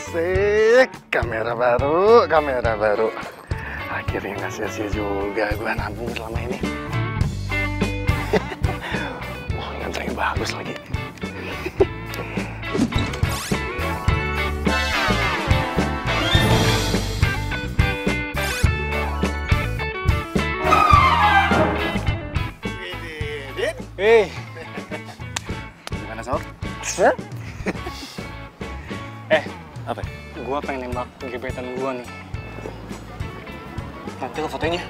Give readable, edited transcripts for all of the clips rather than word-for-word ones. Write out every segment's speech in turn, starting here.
Asik, kamera baru. Akhirnya nggak sia-sia juga gue nabung selama ini. Wah, lensa yang bagus lagi. Gimana, Sob? Hah? Apa? Gua pengen nembak gebetan gua nih. Nanti lo fotonya.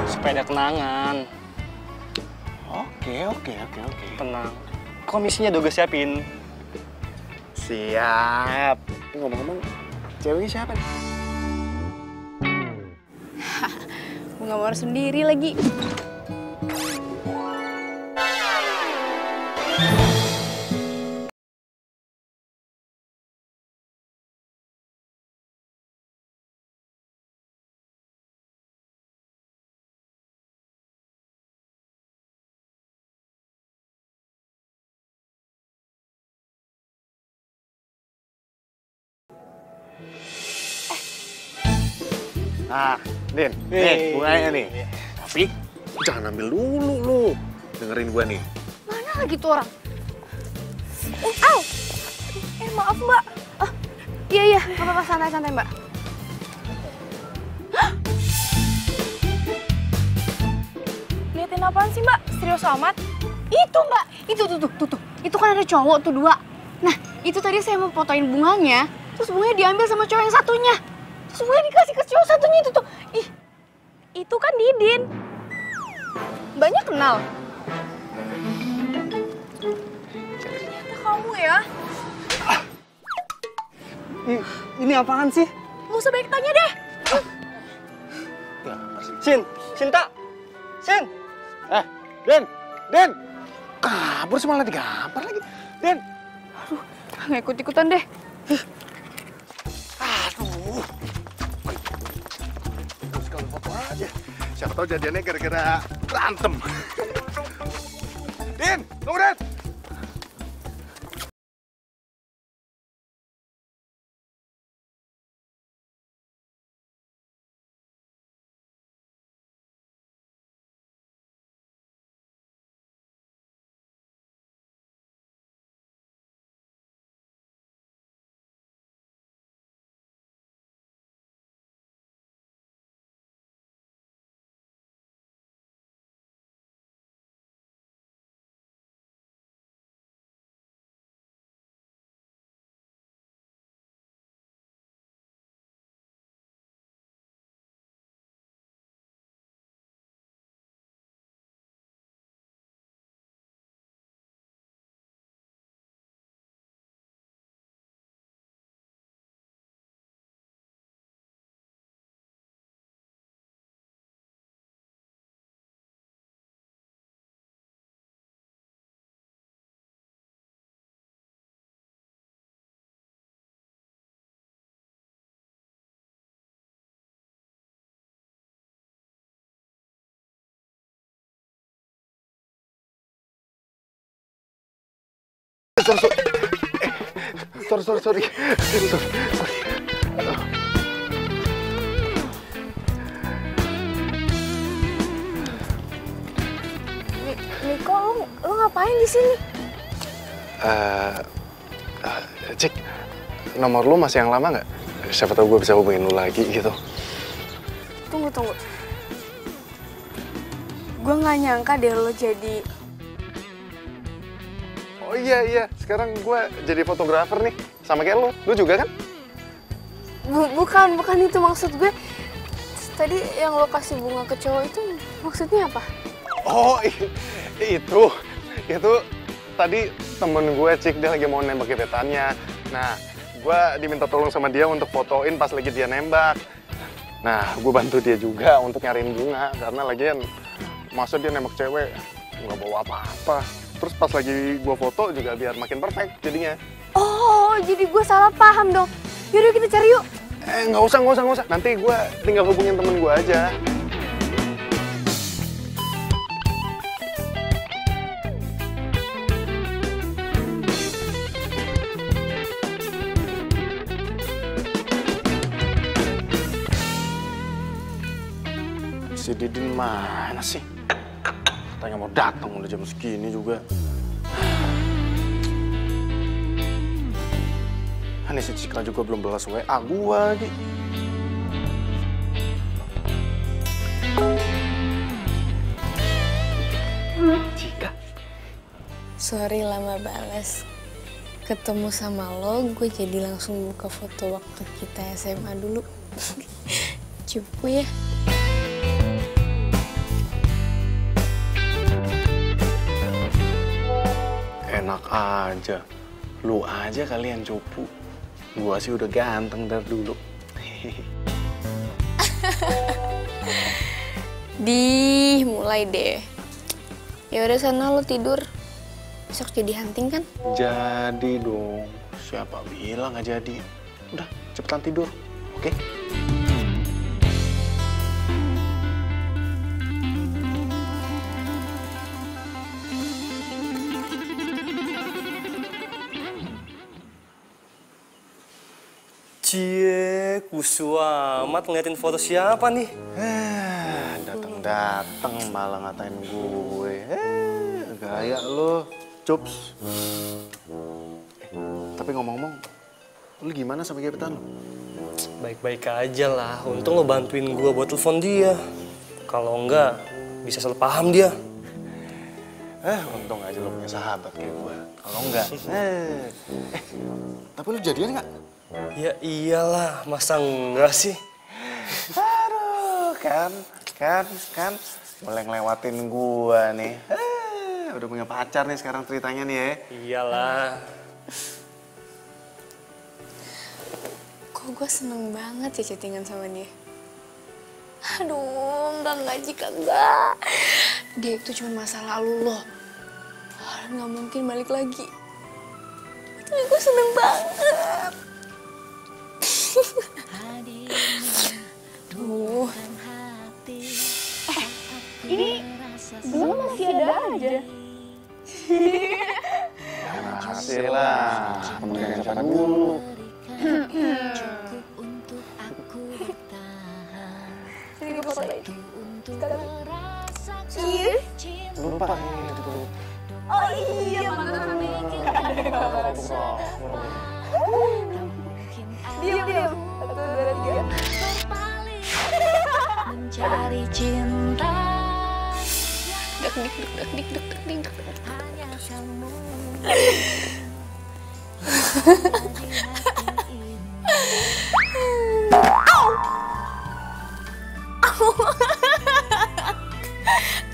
Supaya ada kenangan. Oke. Tenang. Komisinya udah gue siapin. Siap. Ngomong-ngomong, ceweknya siapa nih? Bunga mawar sendiri lagi. Nah, Din, nih bunganya nih. Tapi jangan ambil dulu lu. Dengerin gua nih. Mana lagi tuh orang? Au! Maaf mbak. Iya, nggak apa-apa, santai mbak. Liatin apaan sih mbak? Serius amat? Itu mbak, itu tuh. Itu kan ada cowok tuh 2. Nah, itu tadi saya mau fotoin bunganya, terus bunganya diambil sama cowok yang satunya. Terus bunganya dikasih ke cowok satunya itu tuh. Ih, itu kan Didin. Mbaknya kenal? Ternyata kamu ya? Ini apaan sih? Nggak usah banyak tanya deh. Cinta. Din! Kabur sih, malah digampar lagi. Din! Aduh, nggak ikut-ikutan deh. Aduh. Terus kalau foto aja. Siapa tahu jadiannya gara-gara berantem. Din! Tunggu, Din! Sorry. Niko, lu ngapain di sini? Cik, nomor lu masih yang lama nggak? Siapa tahu gue bisa hubungin lu lagi gitu. Tunggu. Gue nggak nyangka deh lo jadi... Oh iya, sekarang gue jadi fotografer nih, sama kayak lu. Lu juga kan? Bukan itu maksud gue. Tadi yang lo kasih bunga ke cowok itu maksudnya apa? Oh, itu tadi temen gue, Cik, dia lagi mau nembak gebetannya. Nah, gue diminta tolong sama dia untuk fotoin pas lagi dia nembak. Nah, gue bantu dia juga untuk nyariin bunga, karena lagian masa dia nembak cewek nggak bawa apa-apa. Terus pas lagi gue foto juga biar makin perfect jadinya. Oh, jadi gue salah paham dong. Yaudah kita cari yuk. Nggak usah. Nanti gue tinggal hubungin temen gue aja. Si Didin mana sih? Katanya mau datang udah jam segini juga. Ini si Cika juga belum balas WA gua lagi. Cika. Sorry lama balas. Ketemu sama lo, gue jadi langsung buka foto waktu kita SMA dulu. Cupu ya. Enak aja. Lu aja kalian cupu. Gua sih udah ganteng dari dulu. Mulai deh. Ya udah sana lo tidur. Besok jadi hunting kan? Jadi dong. Siapa bilang nggak jadi? Udah, cepetan tidur. Oke? Cie, kusu amat ngeliatin foto siapa nih? Dateng malah ngatain gue. Gaya lo, Cups. Tapi ngomong-ngomong, lu gimana sama gebetan lo? Baik-baik aja lah, untung lo bantuin gue buat telepon dia. Kalau enggak, bisa salah paham dia. Untung aja lo punya sahabat kayak gue. Kalau enggak, tapi lu jadian nggak? Ya iyalah, masa enggak sih? Aduh, kan, mulai ngelewatin gua nih. Udah punya pacar nih sekarang ceritanya nih ya. Iyalah. Kok gue seneng banget ya chattingan sama dia. Aduh, enggak Cika, enggak. Dia itu cuma masa lalu loh. Nggak mungkin balik lagi. Tapi gue seneng banget. Tuh. Ini belum masih ada aja. Masih lah, temen siapa dulu. Sini foto lagi. Iya. Lupa. Oh iya, bener. Diam. 1, 2, 3. Mencari cinta. Dik. Hanya kamu.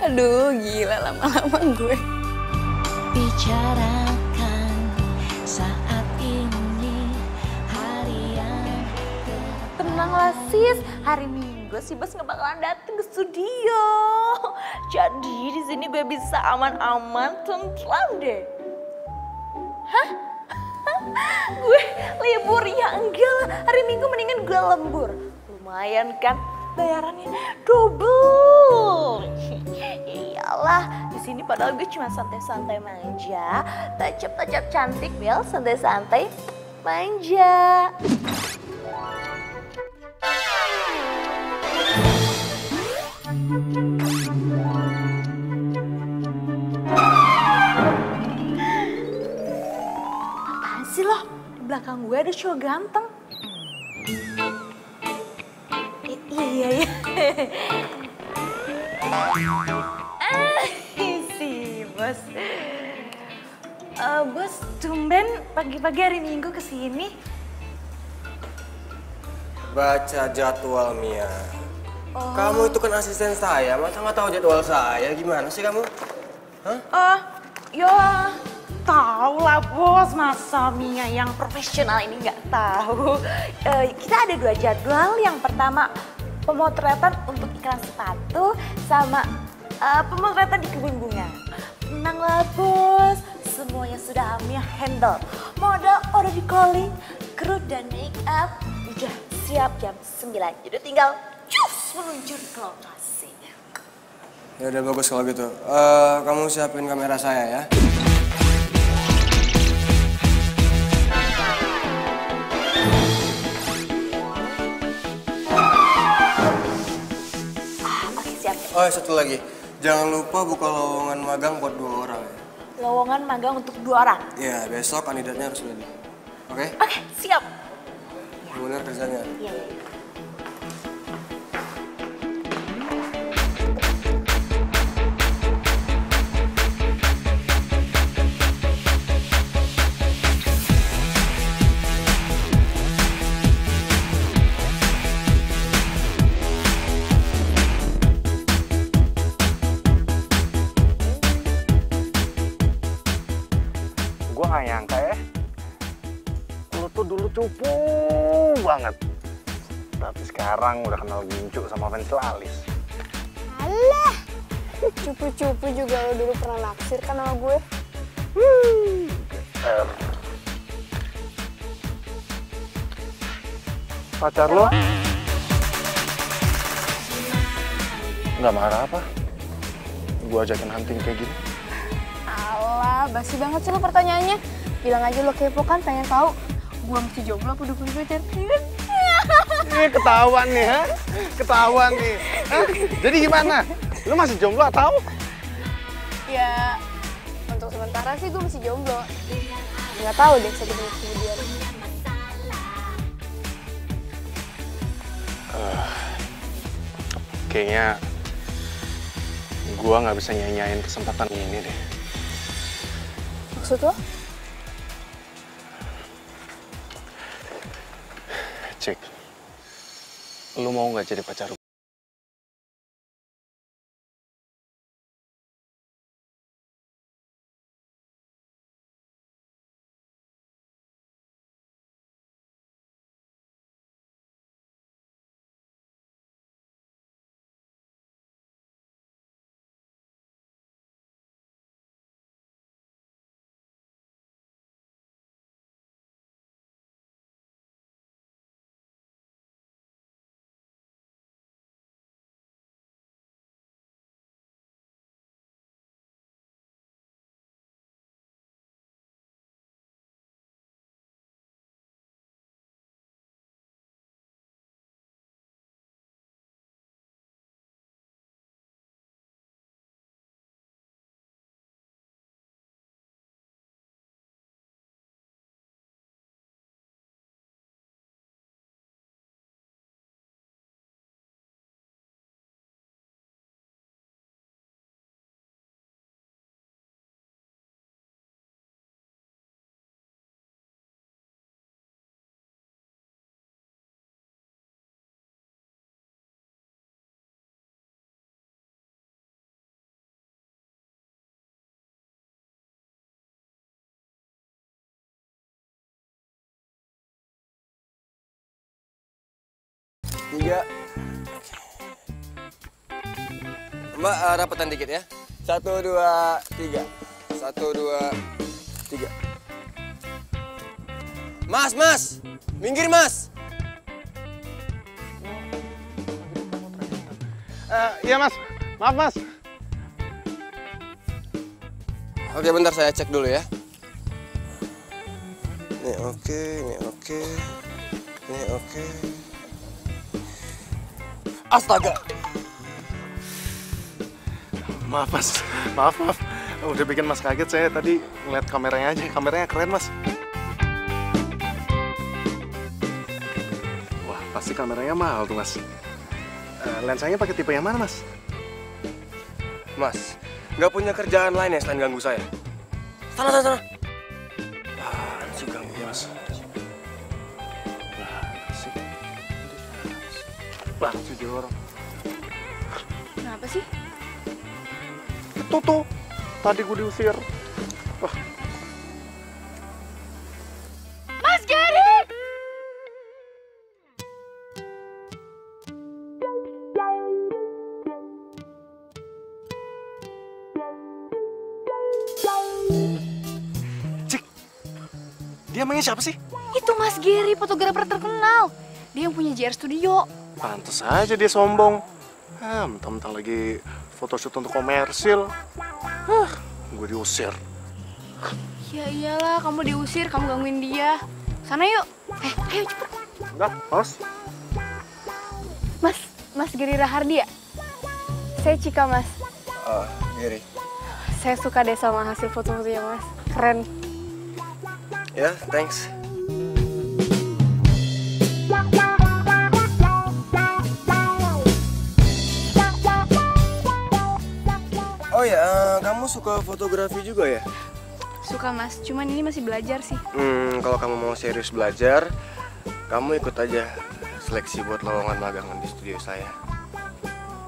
Aduh, gila lama-lama gue. Bicarakan saat ini hari yang Tenanglah sis, hari Minggu si Bos nggak bakalan dateng ke studio. Jadi di sini gue bisa aman-aman tentram deh. Hah? Gue libur ya enggak lah, hari Minggu mendingan gue lembur. Lumayan kan bayarannya double. Iyalah, di sini padahal gue cuma santai-santai manja, tajap-tajap cantik, Bel, santai-santai manja. Apaan sih lo? Di belakang gue ada cowok ganteng. Iya. Si Bos. Bos, tumben pagi-pagi hari Minggu kesini. Baca jadwal, Mia. Kamu itu kan asisten saya, masa nggak tahu jadwal saya? Gimana sih kamu? Hah? Ya Tahu lah bos, masa Mia yang profesional ini nggak tahu. Kita ada 2 jadwal. Yang pertama pemotretan untuk iklan sepatu sama pemotretan di kebun bunga. Tenanglah bos, semuanya sudah Mia handle. Model udah di calling, kru dan make up udah siap jam 9. Jadi tinggal cus meluncur ke lokasi. Ya udah bagus kalau gitu. Kamu siapin kamera saya ya. Oke siap. Oh, satu lagi. Jangan lupa buka lowongan magang buat 2 orang ya. Lowongan magang untuk 2 orang. Iya, besok kandidatnya harus ready. Oke? Oke, siap. Bener kerjanya. Iya, iya. Gue gak nyangka ya, lu tuh dulu cupu banget. Tapi sekarang udah kenal gincu sama fans Lalis. Alah, cupu-cupu juga lo dulu pernah naksir kan sama gue. Pacar lo? Nggak marah apa? Gue ajakin hunting kayak gini. Alah, basi banget sih lo pertanyaannya. Bilang aja lo kepo kan, pengen tahu gue masih jomblo apa udah punya pacar. Ini ketahuan nih, ha? Ketahuan nih. Hah? Jadi gimana? Lu masih jomblo atau? Ya, untuk sementara sih gue masih jomblo. Nggak tahu deh 1 menit kemudian. Kayaknya gue nggak bisa nyanyain kesempatan ini deh. Maksud lo? Cik, lu mau nggak jadi pacar? Tiga. Mbak, rapetan dikit ya. 1, 2, 3. 1, 2, 3. Mas, mas! Minggir, mas! Iya mas, maaf mas. Oke, bentar saya cek dulu ya. Ini oke, ini oke. Ini oke. Astaga! Maaf mas, maaf. Udah bikin mas kaget, saya tadi ngeliat kameranya aja, kameranya keren mas. Wah, pasti kameranya mahal tuh mas. Lensanya pakai tipe yang mana mas? Mas, nggak punya kerjaan lain ya selain ganggu saya? Sana. Apaan sih ganggu mas? Banget sih dia orang. Kenapa sih? Itu tuh, tadi gue diusir. Wah, Cik, dia emangnya siapa sih? Itu Mas Gary, fotografer terkenal. Dia yang punya JR Studio. Pantes aja dia sombong. Mentang-mentang lagi photoshoot untuk komersil. Gue diusir. Ya iyalah, kamu diusir, kamu gangguin dia. Sana yuk. Ayo cepet. Enggak, Mas. Mas Gary Rahardi ya? Saya Cika, Mas. Oh, Gary. Saya suka deh sama hasil foto-fotonya, Mas. Keren. Ya, thanks. Oh ya, kamu suka fotografi juga ya? Suka, Mas. Cuman ini masih belajar sih. Kalau kamu mau serius belajar, kamu ikut aja seleksi buat lowongan magang di studio saya.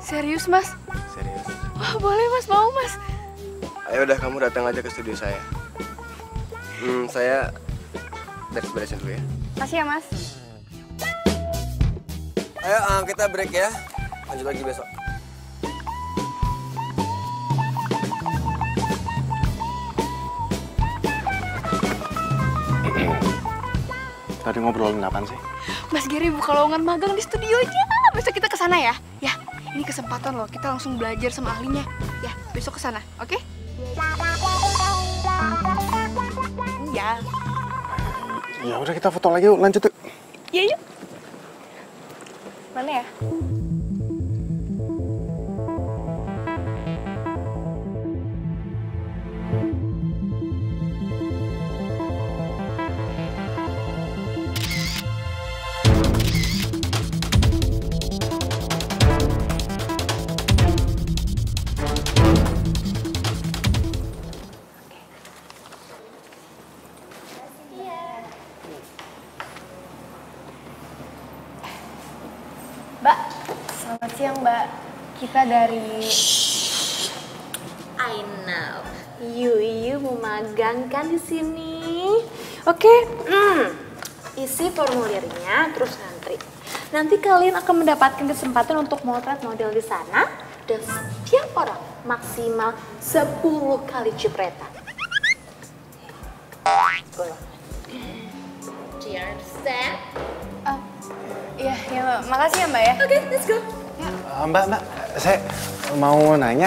Serius, Mas? Serius. Wah, boleh, Mas. Mau, Mas. Ayo udah, kamu datang aja ke studio saya. Saya beres-beresin dulu ya. Makasih ya, Mas. Ayo, kita break ya. Lanjut lagi besok. Tadi ngobrolin apaan sih? Mas Gary buka lowongan magang di studionya. Besok kita ke sana ya. Ya, ini kesempatan loh. Kita langsung belajar sama ahlinya. Ya, besok ke sana, oke? Ya. Ya udah kita foto lagi yuk, lanjut yuk. Ya, yuk. Mana ya? Mbak, selamat siang Mbak. Kita dari... I know. You mau magang kan di sini? Oke. Isi formulirnya terus ngantri. Nanti kalian akan mendapatkan kesempatan untuk motret model di sana dan setiap orang maksimal 10 kali cipratan. Do you understand? Iya, Mbak. Makasih ya Mbak ya. Oke, let's go. Mbak, saya mau nanya.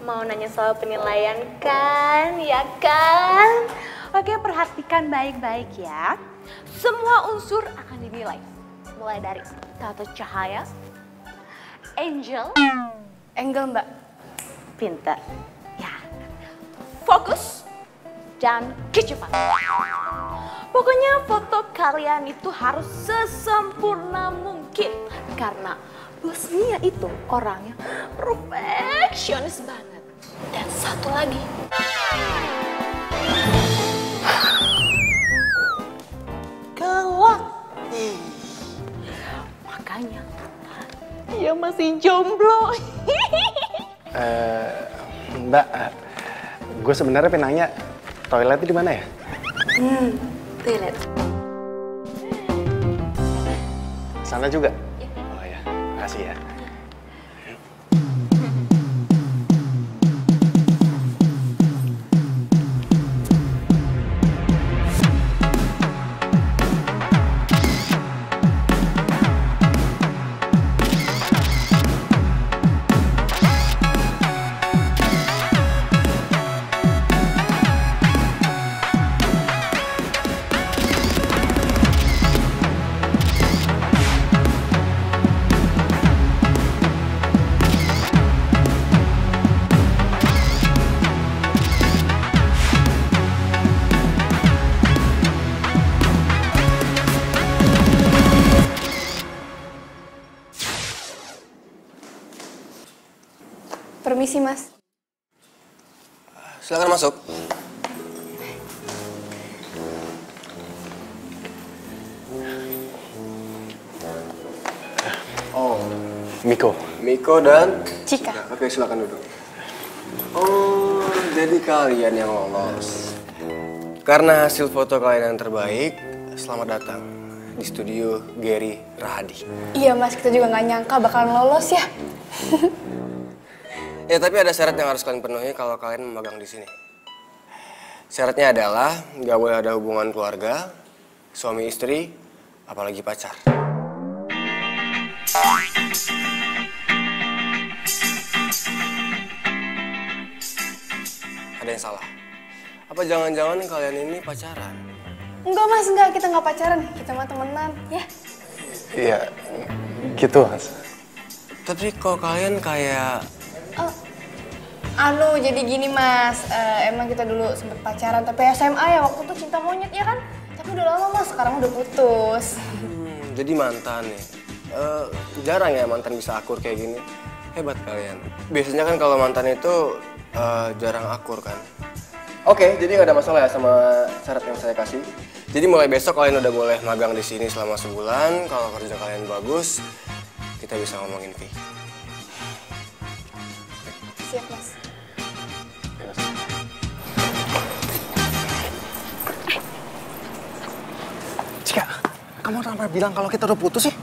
Mau nanya soal penilaian kan, ya kan? Oke, perhatikan baik-baik ya. Semua unsur akan dinilai. Mulai dari tata cahaya, angel, Mbak. pintar, ya, fokus, dan kecepatan. Pokoknya foto kalian itu harus sesempurna mungkin. Karena Bos Mia itu orangnya perfeksionis banget. Dan satu lagi. Galak. Makanya dia masih jomblo. Mbak, gue sebenarnya pengen nanya, toiletnya di mana ya? Toilet. Sana juga? Oh ya, makasih ya. Permisi, Mas. Silakan masuk. Oh, Miko. Miko dan Cika. Oke, silakan duduk. Oh, jadi kalian yang lolos. Karena hasil foto kalian yang terbaik, selamat datang di studio Gary Rahadi. Iya, Mas. Kita juga nggak nyangka bakalan lolos ya. Ya tapi ada syarat yang harus kalian penuhi kalau kalian memegang di sini. Syaratnya adalah nggak boleh ada hubungan keluarga, suami istri, apalagi pacar. Ada yang salah? Apa jangan-jangan kalian ini pacaran? Enggak mas, enggak, kita nggak pacaran, kita mah temenan, ya. Iya, gitu Mas. Tapi kok kalian kayak... Jadi gini mas, emang kita dulu sempet pacaran, tapi SMA ya, waktu itu cinta monyet ya kan? Tapi udah lama mas, sekarang udah putus. Jadi mantan nih. Jarang ya mantan bisa akur kayak gini. Hebat kalian. Biasanya kan kalau mantan itu jarang akur kan. Oke, jadi nggak ada masalah ya sama syarat yang saya kasih. Jadi mulai besok kalian udah boleh magang di sini selama sebulan. Kalau kerja kalian bagus, kita bisa ngomongin fee. Siap mas. Cika, kamu kenapa bilang kalau kita udah putus sih?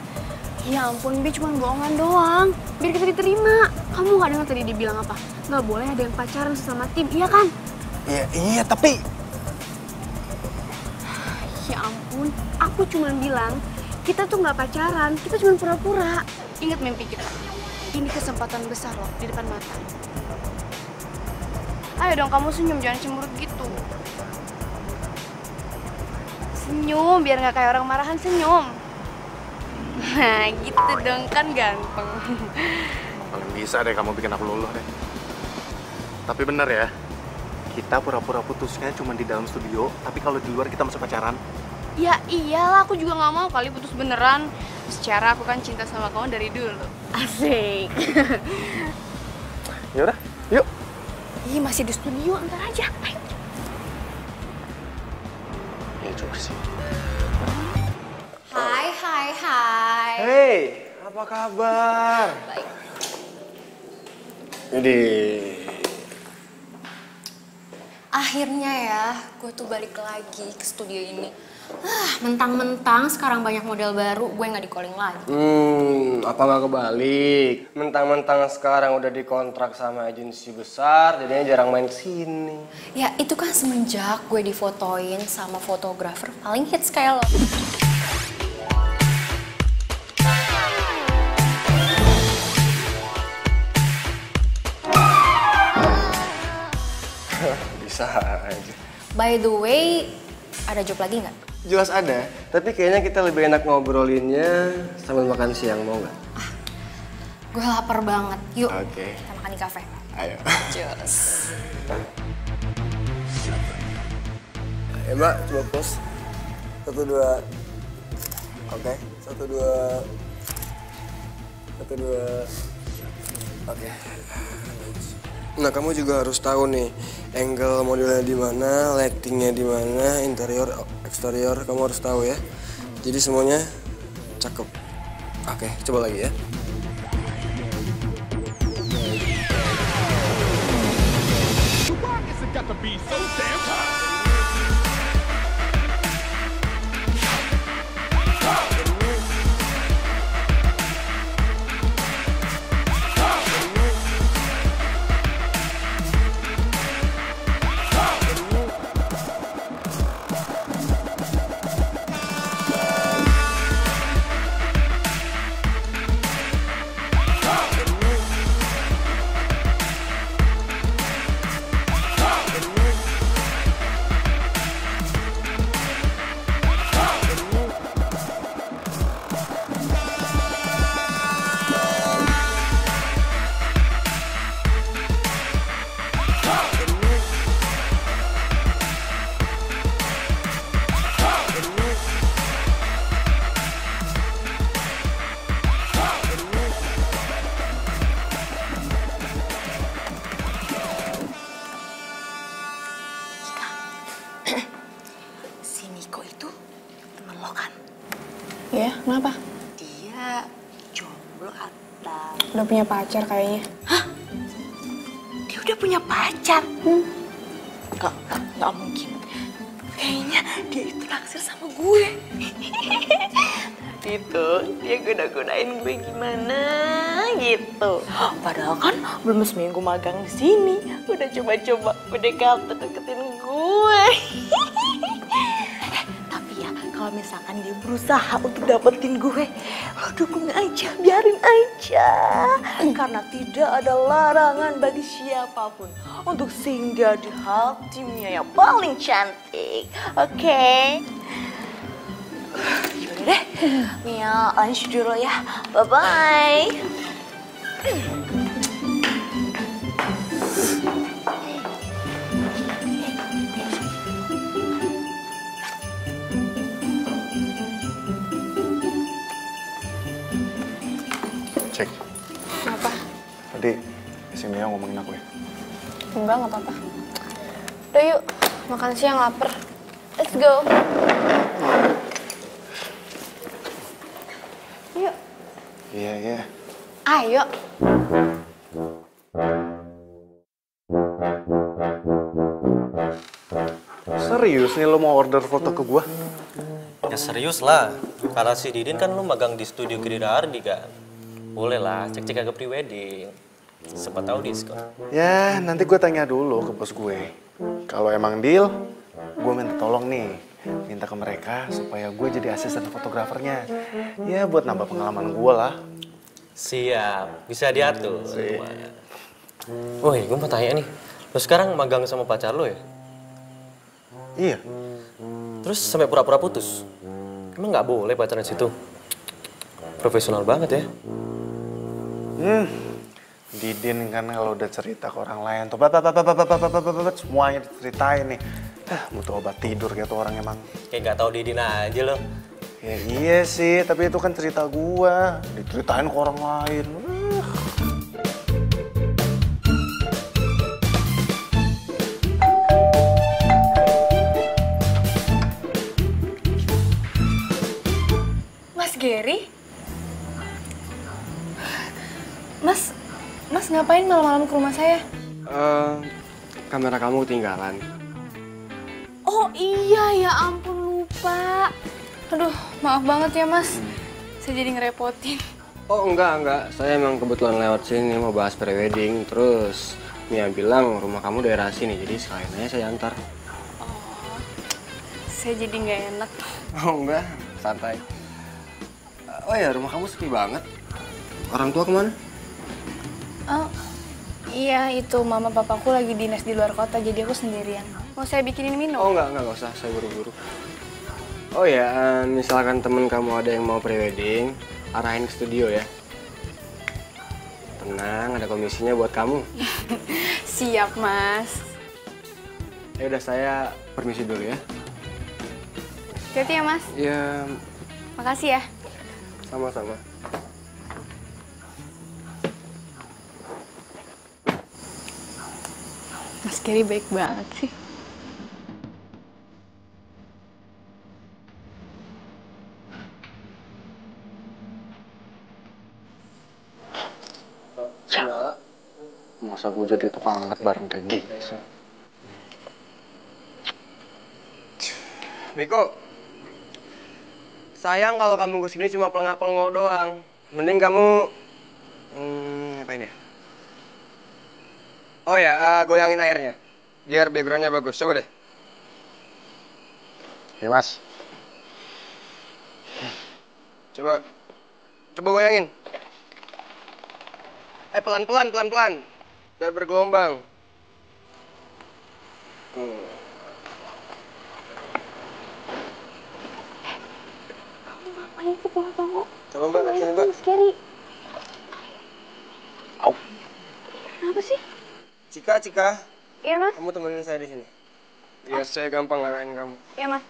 Ya ampun, Bi cuma bohongan doang. Biar kita diterima. Kamu gak dengar tadi dia bilang apa? Gak boleh ada yang pacaran sesama tim, iya kan? Iya, tapi... Ya ampun, aku cuma bilang kita tuh gak pacaran, kita cuma pura-pura. Ingat mimpi kita. Ini kesempatan besar loh di depan mata. Ayo dong kamu senyum, jangan cemberut gitu. Senyum, biar gak kayak orang marahan, senyum. Nah gitu dong, kan ganteng. Paling bisa deh kamu bikin aku luluh deh. Tapi bener ya, kita pura-pura putusnya cuma di dalam studio, tapi kalau di luar kita masih pacaran. Ya iyalah, aku juga gak mau kali putus beneran. Secara aku kan cinta sama kamu dari dulu. Asik. Yaudah, yuk. Ih, masih di studio, ntar aja. Ayo. Ya juga sih. Hai. Hey, apa kabar? Baik. Jadi... Akhirnya ya, gue tuh balik lagi ke studio ini. Mentang-mentang sekarang banyak model baru, gue nggak di-calling lagi. Apa nggak kebalik? Mentang-mentang sekarang udah dikontrak sama agensi besar, jadinya jarang main kesini. Ya itu kan semenjak gue difotoin sama fotografer paling hits kayak lo. Bisa aja. By the way, ada job lagi nggak? Jelas ada, tapi kayaknya kita lebih enak ngobrolinnya sambil makan siang, mau nggak? Gue lapar banget. Yuk, Oke. kita makan di kafe. Ayo. Cheers. Ya mbak, coba pause. 1, 2. Oke, 1, 2. 1, 2. Oke. Nah, kamu juga harus tahu nih, angle modelnya di mana, lightingnya di mana, interior, eksterior, kamu harus tahu ya. Jadi semuanya cakep. Oke, coba lagi ya. Si Niko itu temen lo kan? Ya, kenapa? Dia jomblo atau... Udah punya pacar kayaknya. Dia udah punya pacar? Gak mungkin. Kayaknya dia itu naksir sama gue. Tapi gitu, dia goda-godain gue gimana gitu. Padahal kan belum seminggu magang di sini, udah coba-coba deketin gue. Tapi ya, kalau misalkan dia berusaha untuk dapetin gue, lo dukung aja, biarin aja. Karena tidak ada larangan bagi siapapun untuk singgah di hatinya yang paling cantik. Oke? Yaudah deh, Mia lunch dulu ya. Bye-bye. Cek. Kenapa? Tadi si Mia ngomongin aku ya. Enggak apa-apa. Udah yuk, makan siang lapar. Let's go. Yuk. Iya, iya. Ayo. Serius nih lo mau order foto ke gua? Ya serius lah, karena si Didin kan lu magang di studio Gerida Ardi kan. Boleh lah, cek-cek ke pre-wedding. Siapa tahu diskon. Ya, nanti gue tanya dulu ke bos gue. Kalau emang deal, gue minta tolong nih. Minta ke mereka supaya gue jadi asisten fotografernya. Ya, buat nambah pengalaman gue lah. Siap, bisa diatur. Woi, gue mau tanya nih. Lo sekarang magang sama pacar lo ya? Iya. Terus sampai pura-pura putus? Emang nggak boleh pacaran situ? Profesional banget ya. Didin kan kalau udah cerita ke orang lain tuh semuanya diceritain nih. Butuh obat tidur gitu orang emang. Kayak nggak tahu Didin aja lo. Ya iya sih, tapi itu kan cerita gua. Diceritain ke orang lain. Mas Gary? Mas ngapain malam-malam ke rumah saya? Kamera kamu ketinggalan. Oh iya, ya ampun lupa. Aduh, maaf banget ya mas. Saya jadi ngerepotin. Oh enggak. Saya emang kebetulan lewat sini mau bahas prewedding. Terus Mia bilang rumah kamu daerah sini, jadi sekalian aja saya antar. Oh, saya jadi nggak enak. Oh enggak, santai. Oh ya, rumah kamu sepi banget. Orang tua kemana? Oh, iya itu mama papaku lagi dinas di luar kota, jadi aku sendirian. Mau saya bikinin minum? Oh enggak usah, saya buru-buru. Oh ya, misalkan temen kamu ada yang mau prewedding, arahin ke studio ya. Tenang, ada komisinya buat kamu. Siap mas. Ya udah, saya permisi dulu ya. Hati-hati ya mas. Ya, Makasih ya. sama-sama. Mas Gary baik banget sih. Ya. Masa gue jadi tukang angkat bareng kayak gini sih? Miko, sayang kalau kamu kesini cuma pelengak-pelengok doang. Mending kamu ngapain ya? Oh ya, goyangin airnya, biar backgroundnya bagus. Coba deh. Ya mas. Coba goyangin. Pelan-pelan, biar bergelombang. Ngapain sih pelak-pelak? Coba mbak, sini mbak. Mas Gary. Au. Kenapa sih? Cika, Iya mas. kamu temenin saya di sini. Biar saya gampang ngarahin kamu. Iya mas.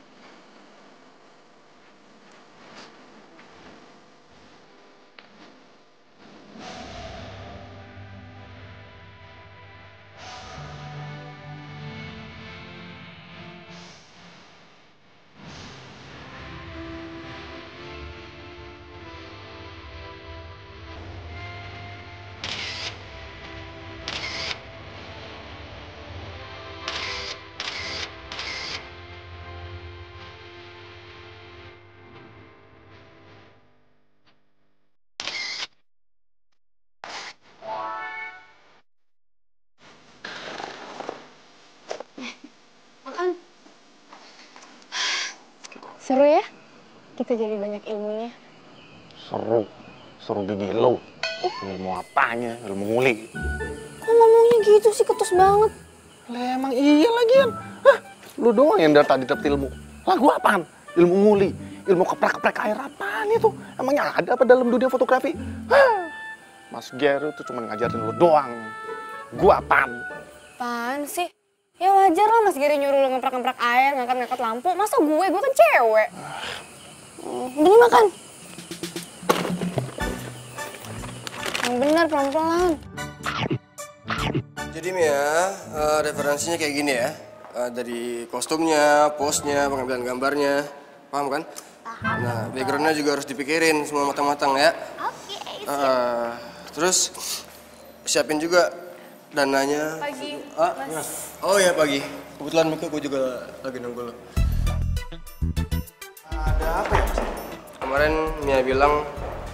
Seru ya? Kita jadi banyak ilmunya. Seru gigi lo. Ilmu apanya? Ilmu nguli. Kok ngomongnya gitu sih, ketus banget. Lah emang iya lagian. Hah, lu doang yang dari tadi dapet ilmu. Lah gua apaan? Ilmu nguli, ilmu keprek-keprek air apaan itu? Emangnya ada apa dalam dunia fotografi? Hah, Mas Gary tuh cuma ngajarin lu doang. Gua apaan? Apaan sih? Ya wajar lah Mas Gary nyuruh lo ngeprak-ngeprak air, ngangkat-ngangkat lampu. Masa gue kan cewek. Gini makan. Yang benar pelan-pelan. Jadi Mia, referensinya kayak gini ya. Dari kostumnya, pose-nya, pengambilan gambarnya. Paham kan? Nah, background-nya juga harus dipikirin semua matang-matang ya. Oke. Terus siapin juga dananya. Pagi, Mas. Oh ya pagi. Kebetulan Mika gue juga lagi nunggu lo. Ada apa ya Mas? Kemarin Mia bilang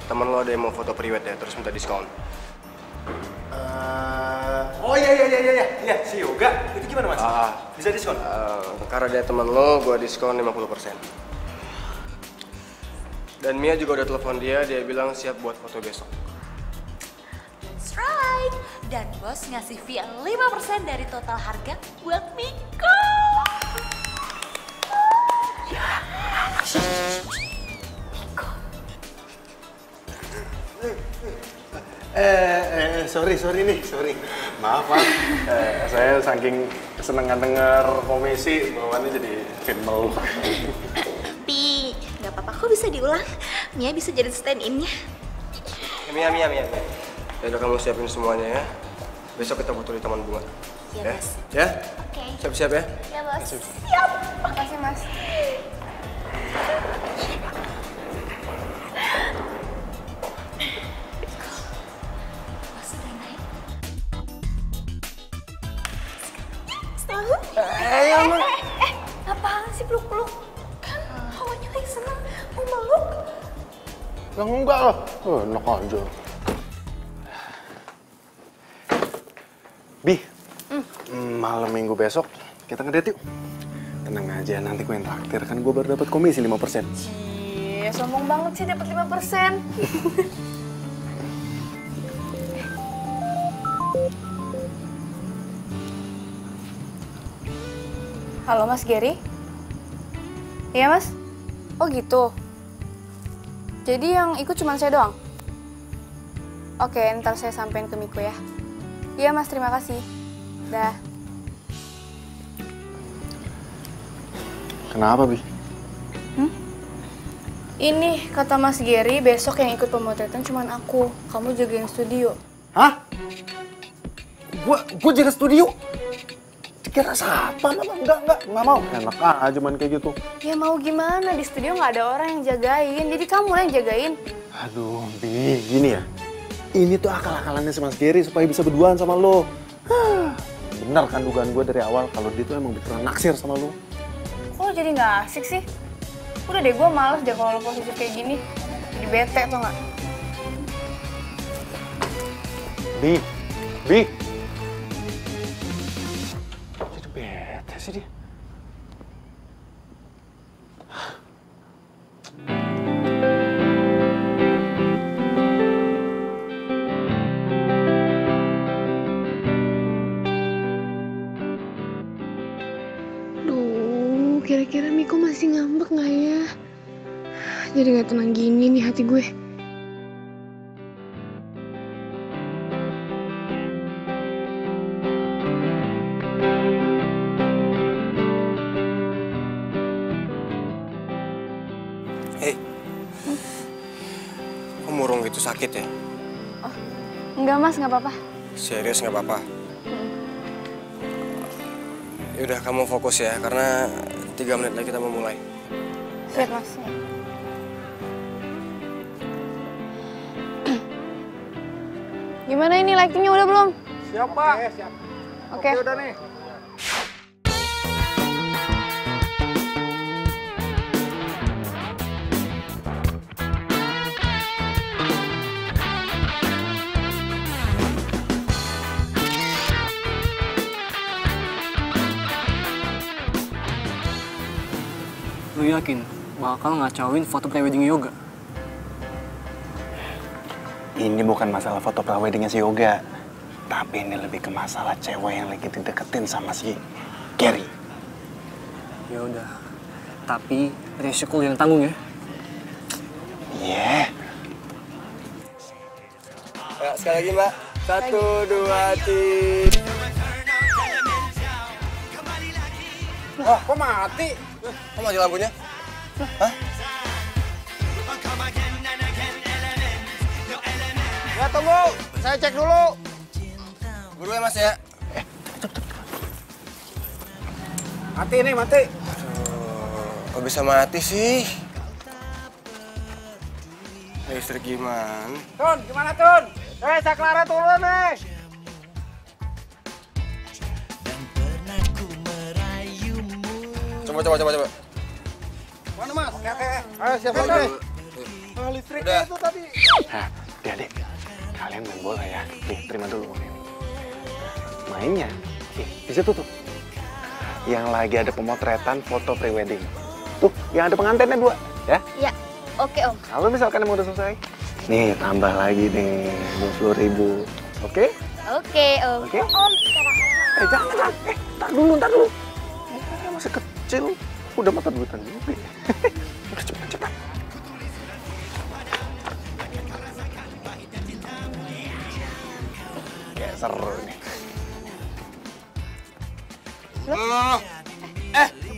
teman lo ada yang mau foto priwet ya, terus minta diskon. Oh iya, si Yoga. Itu gimana Mas? Bisa diskon? Karena dia teman lo, gue diskon 50%. Dan Mia juga udah telepon dia bilang siap buat foto besok. That's right. Dan bos ngasih fee 5% dari total harga buat Miko. Sorry. Maaf, Mas. Saya saking kesenangan denger komisi, bawaannya jadi makin meluk. Tapi nggak apa-apa, kok bisa diulang. Mia bisa jadi stand-in-nya. Mia. Ya udah kamu siapin semuanya ya. Besok kita foto di Taman Bunga. Iya, Mas. Ya? Oke. Siap-siap ya? Ya, Bos. Siap. Makasih Mas. Bos udah naik. Apaan sih peluk-peluk? Kan hawanya lagi seneng, mau meluk. Ya enggak lah, enak aja. Bi, malam minggu besok kita ngedate yuk. Tenang aja, nanti gue yang traktir. Kan gue baru dapat komisi 5%. Cie, sombong banget sih dapat 5%. Halo Mas Gary? Iya Mas? Oh gitu? Jadi yang ikut cuma saya doang? Oke, ntar saya sampein ke Miko ya. Iya Mas, terima kasih. Dah. Kenapa, Bi? Ini kata Mas Gary, besok yang ikut pemotretan cuma aku. Kamu jagain studio. Hah? Gue jaga studio? Kira siapa? Enggak mau. Enak aja main kayak gitu. Ya mau gimana, di studio nggak ada orang yang jagain. Jadi kamu lah yang jagain. Aduh, Bi, gini ya. Ini tuh akal-akalannya si Mas Gary supaya bisa berduaan sama lo. Bener kan dugaan gue dari awal kalau dia tuh emang beneran naksir sama lo. Kok lo jadi nggak asik sih? Udah deh, gue males deh kalau lo posisi kayak gini. Jadi bete tau nggak? Bi. Jadi bete sih dia. Duh, kira-kira Miko masih ngambek nggak ya? Jadi nggak tenang gini nih hati gue. Hei, kok murung gitu sakit ya? Enggak Mas, nggak apa-apa. Serius nggak apa-apa? Yaudah kamu fokus ya, karena 3 menit lagi kita mau mulai. Siap Mas. Gimana ini lightingnya udah belum? Siap, Pak. Siap. Oke. Udah nih. Lu yakin bakal ngacauin foto prewedding Yoga. Ini bukan masalah foto preweddingnya si Yoga, tapi ini lebih ke masalah cewek yang lagi dideketin sama si Gary. Ya udah, tapi resiko yang tanggung ya. Iya. Ya, sekali lagi Mbak. 1, 2, 3. Wah, kok mati? Kok mati lampunya? Hah? Ya tunggu, saya cek dulu. Buru ya Mas ya. Mati nih, mati. Aduh, kok bisa mati sih? Listrik gimana? Tun, gimana Tun? Saklara turun nih. Coba. Mana Mas? Ayo siapa lagi? Listriknya itu tadi. Nah, adik, kalian main bola ya. Nih, terima dulu uang ini. Mainnya, di situ tuh. Yang lagi ada pemotretan foto prewedding. Tuh, yang ada pengantinnya 2, ya? Iya, oke Om. Kalau misalkan emang udah selesai, nih tambah lagi nih 20.000. Oke? Oke Om. Oke? Om, Jangan. Tar dulu. Ini masih kecil. Udah mata duitan juga. Cepat. Kayak seru nih.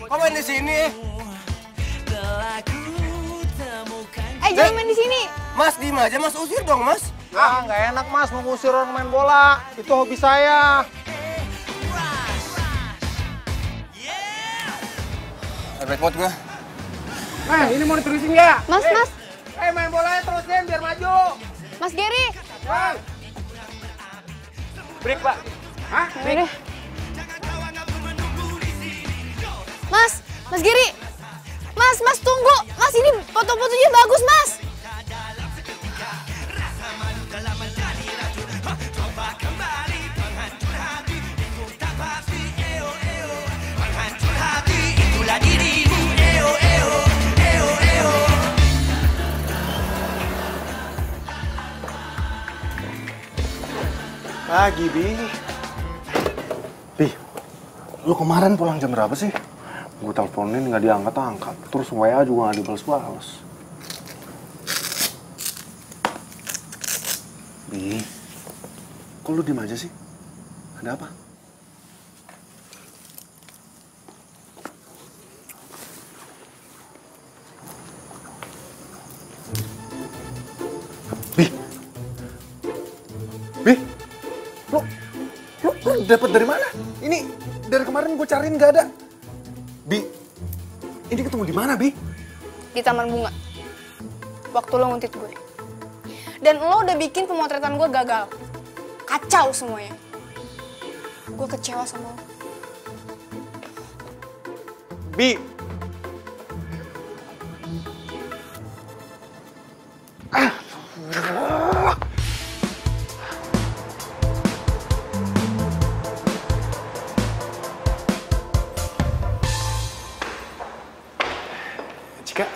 Kok main di sini? jangan main di sini. Mas, diem aja, Mas. Usir dong, Mas. Ah, nggak enak, Mas. Mau ngusir orang main bola. Itu hobi saya. Bad mood gue. Ini mau diterusin ya? Mas. Main bolanya terusin biar maju. Mas Gary. Break, Pak. Hah? Break. Mas Gary. Mas tunggu. Mas, ini foto-fotonya bagus, Mas. Pagi, Bi. Bi, lu kemarin pulang jam berapa sih? Gue teleponin nggak diangkat-angkat. Terus WA juga nggak dibales-bales. Bi, kok lu diem aja sih? Ada apa? Bi, lu dapet dari mana? Ini dari kemarin gue cariin nggak ada. Bi, ini ketemu di mana, Bi? Di taman bunga. Waktu lo nguntit gue. Dan lo udah bikin pemotretan gue gagal. Kacau semuanya. Gue kecewa sama lo. Bi. Cika.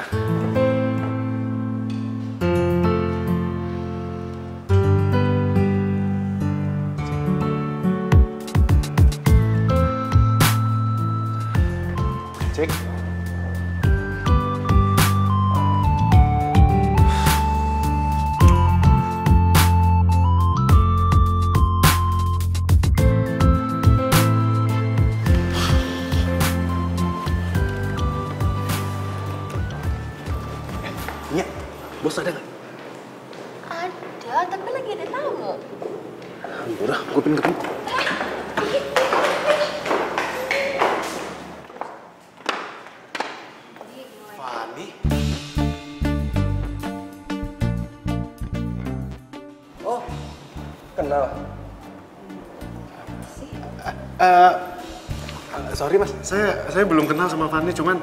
Cik. Iya, bos ada nggak? Ada, tapi lagi ada tamu. Udah, gue pengen ketemu. Fani? Oh, kenal. Sorry mas, saya belum kenal sama Fani, cuman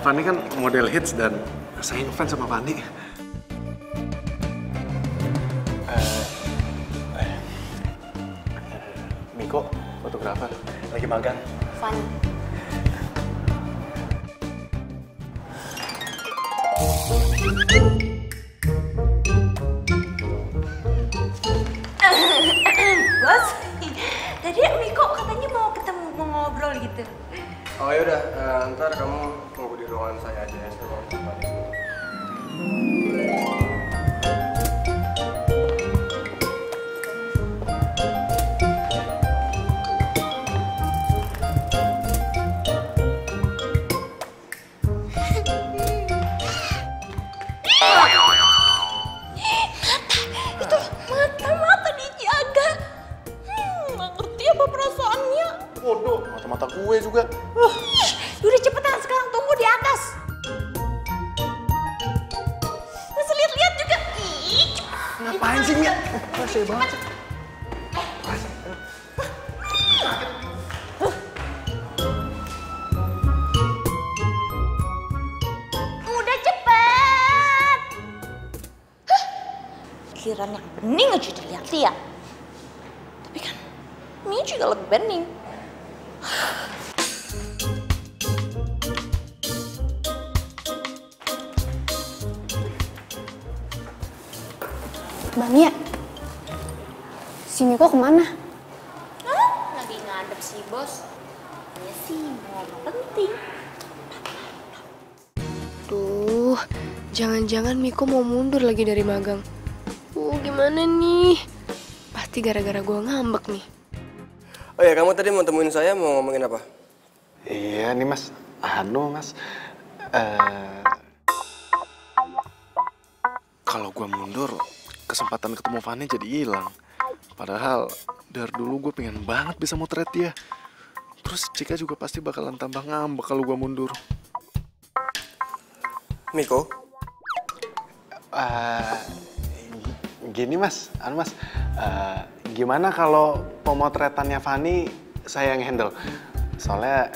Fani kan model hits dan saya ngefans sama Fani. Miko, fotografer, lagi magang. Fun. Bos, tadi Miko katanya mau ketemu, mau ngobrol gitu. Oh yaudah, ntar kamu tunggu di ruangan saya aja ya. Saya mau tempat di sini. Itu mata dijaga. Nggak ngerti apa perasaannya. Bodoh, mata-mata gue juga. Udah cepetan sekarang tunggu di atas. Terus lihat-lihat juga. Ih, Ngapain sih, Mia? Rese banget sih. udah cepet. Kiraan yang bening aja dilihat-lihat. Tapi kan ini juga lebih bening. Mbak Mia, si Miko kemana? Lagi ngadep sih, Bos. Ya sih, mau penting. Duh, jangan-jangan Miko mau mundur lagi dari magang. Gimana nih? Pasti gara-gara gue ngambek nih. Oh ya, kamu tadi mau temuin saya mau ngomongin apa? Iya nih mas, mas. Kalau gue mundur, kesempatan ketemu Fanny jadi hilang. Padahal dari dulu gue pengen banget bisa motret dia. Terus Cika juga pasti bakalan tambah ngambek kalau gue mundur. Miko? Gini mas, gimana kalau pemotretannya Fanny saya yang handle? Soalnya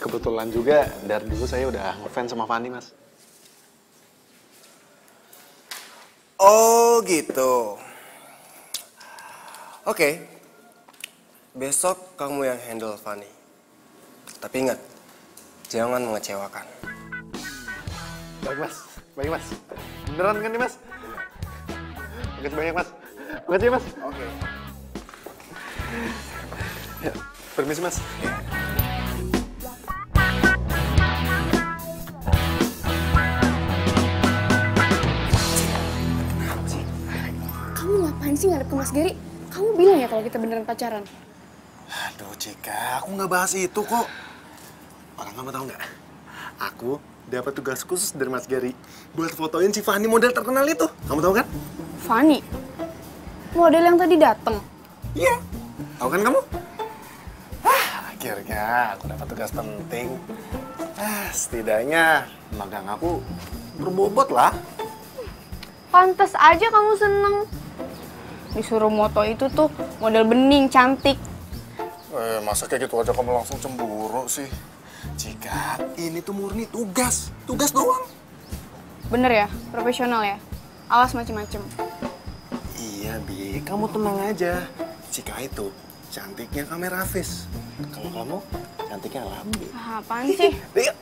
kebetulan juga dari dulu saya udah ngefans sama Fanny mas. Oh gitu. Oke. Besok kamu yang handle Fanny. Tapi ingat, jangan mengecewakan. Baik mas. Beneran kan nih mas? Makasih banyak mas. Makasih mas. Oke. Ya, permisi mas. Kamu ngapain sih ngadep ke Mas Gary? Kamu bilang ya kalau kita beneran pacaran? Aduh Cika, aku nggak bahas itu kok. Orang kamu tahu nggak? Aku dapat tugas khusus dari Mas Gary buat fotoin si Fanny model terkenal itu. Kamu tahu kan? Fanny? Model yang tadi dateng? Iya. Tahu kan kamu? Akhirnya aku dapat tugas penting. Setidaknya magang aku berbobot lah. Pantes aja kamu seneng. Disuruh moto itu tuh model bening, cantik. Masa kayak gitu aja kamu langsung cemburu sih? Jika ini tuh murni tugas. Tugas doang. Bener ya? Profesional ya? Awas macem-macem. Iya, Bi. Kamu tenang aja. Jika itu cantiknya kamera Hafiz. Kalau kamu cantiknya Lambi. Apaan sih? Yuk.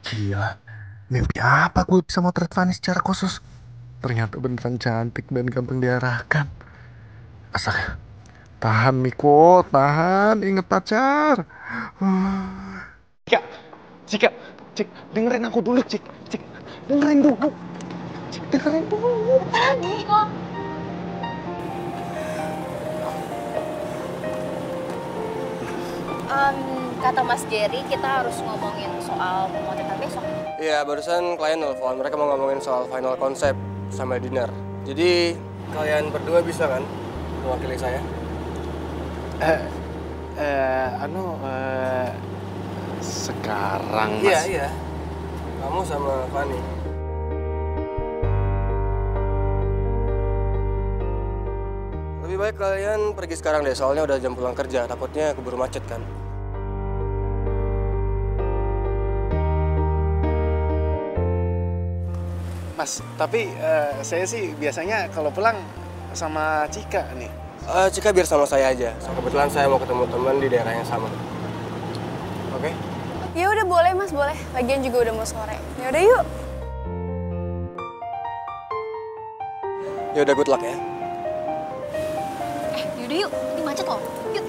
Gila, mimpi apa gue bisa motret Fanny secara khusus? Ternyata beneran cantik dan gampang diarahkan. Astaga. Tahan Miko, tahan, inget pacar. Cika, Cika, Cik, dengerin aku dulu, Cik, dengerin dulu. Cik, dengerin dulu. Kata Mas Gary, kita harus ngomongin soal pemotretan besok. Iya, barusan klien nelfon. Mereka mau ngomongin soal final konsep sama dinner. Jadi, kalian berdua bisa kan mewakili saya? Sekarang Mas. Iya. Kamu sama Fanny. Lebih baik kalian pergi sekarang deh, soalnya udah jam pulang kerja. Takutnya keburu macet kan. Mas, tapi saya sih biasanya kalau pulang sama Cika nih. Cika biar sama saya aja. Kebetulan saya mau ketemu teman di daerah yang sama. Oke? Ya udah boleh Mas, boleh. Lagian juga udah mau sore. Ya udah yuk. Ya udah, good luck ya. Yaudah yuk, ini macet loh. Yuk.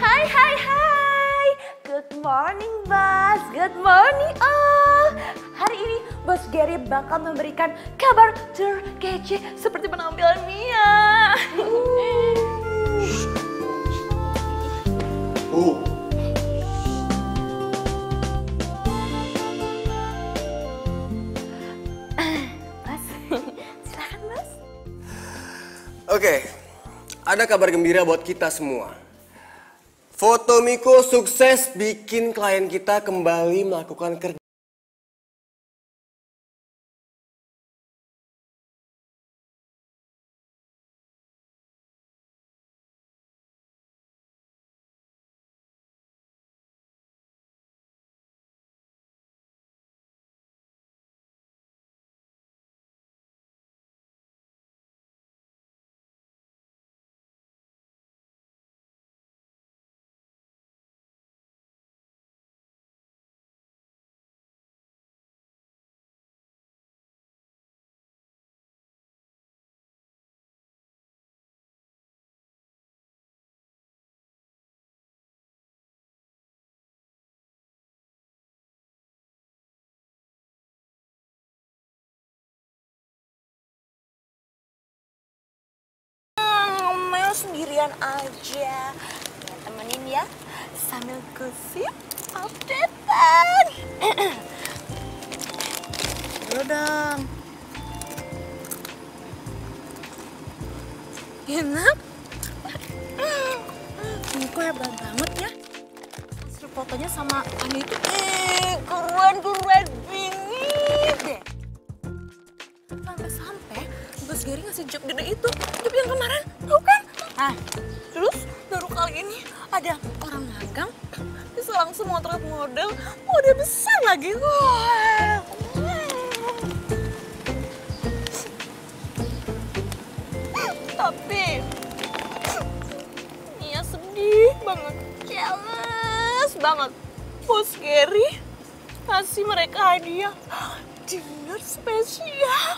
Hai. Good morning, Bos. Good morning, all. Hari ini Bos Gary bakal memberikan kabar terkece seperti penampilan Mia. Bos, silakan Bos. Oke, ada kabar gembira buat kita semua. Foto Miko sukses bikin klien kita kembali melakukan kerja. Sendirian aja. Ya, temenin ya sambil gosip updatean. Dulu dong. Enak. Niko hebat banget ya. Hasil fotonya sama Ani itu keren bingit deh. Sampai-sampai Bos Gary ngasih job gede itu, job yang kemarin, tau kan? Nah, terus baru kali ini ada orang magang bisa langsung motret model besar lagi. Wah. Tapi Mia sedih banget, jealous banget. Bos Gary kasih mereka hadiah dinner spesial.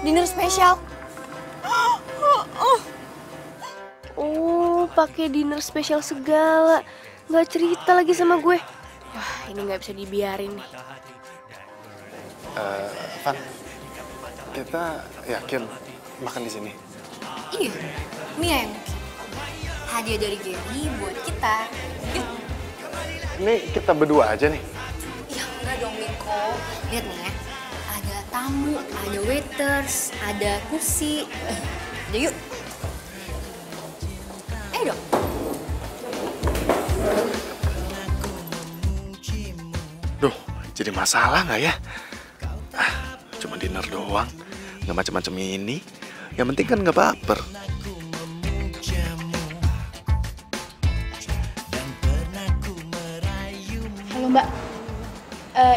Dinner spesial? Oh, pakai dinner spesial segala. Nggak cerita lagi sama gue. Wah, ini nggak bisa dibiarin nih. Van, kita yakin makan di sini? Iya, Mia yang bikin. Hadiah dari Gary buat kita. Yuk. Ini kita berdua aja nih? Ya enggak dong, Miko. Lihat nih ya. Ada tamu, ada waiters, ada kursi. Udah yuk. Duh, jadi masalah nggak ya? Cuma dinner doang, nggak macam-macam ini. Yang penting kan nggak baper. Halo Mbak.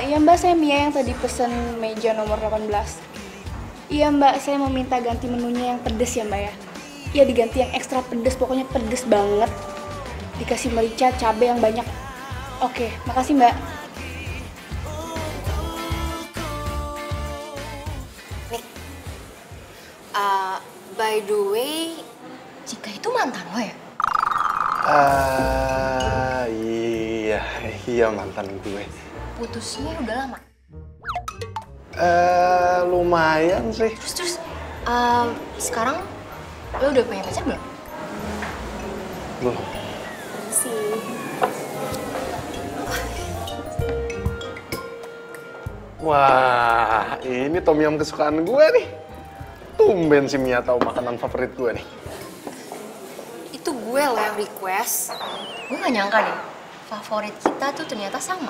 Iya Mbak, saya Mia yang tadi pesen meja nomor 18. Iya Mbak, saya mau minta ganti menunya yang pedes ya Mbak ya. Iya diganti yang ekstra pedes, pokoknya pedes banget. Dikasih merica, cabai yang banyak. Oke, makasih Mbak. Nik, by the way, Cika itu mantan lo ya? Iya mantan gue. Putusnya udah lama? Lumayan sih. Terus, sekarang lo udah punya pacar belum? Belum. Sih. Wah, ini tom yum kesukaan gue nih. Tumben si Mia tahu makanan favorit gue nih. Itu gue lo yang request. Gue gak nyangka deh, favorit kita tuh ternyata sama.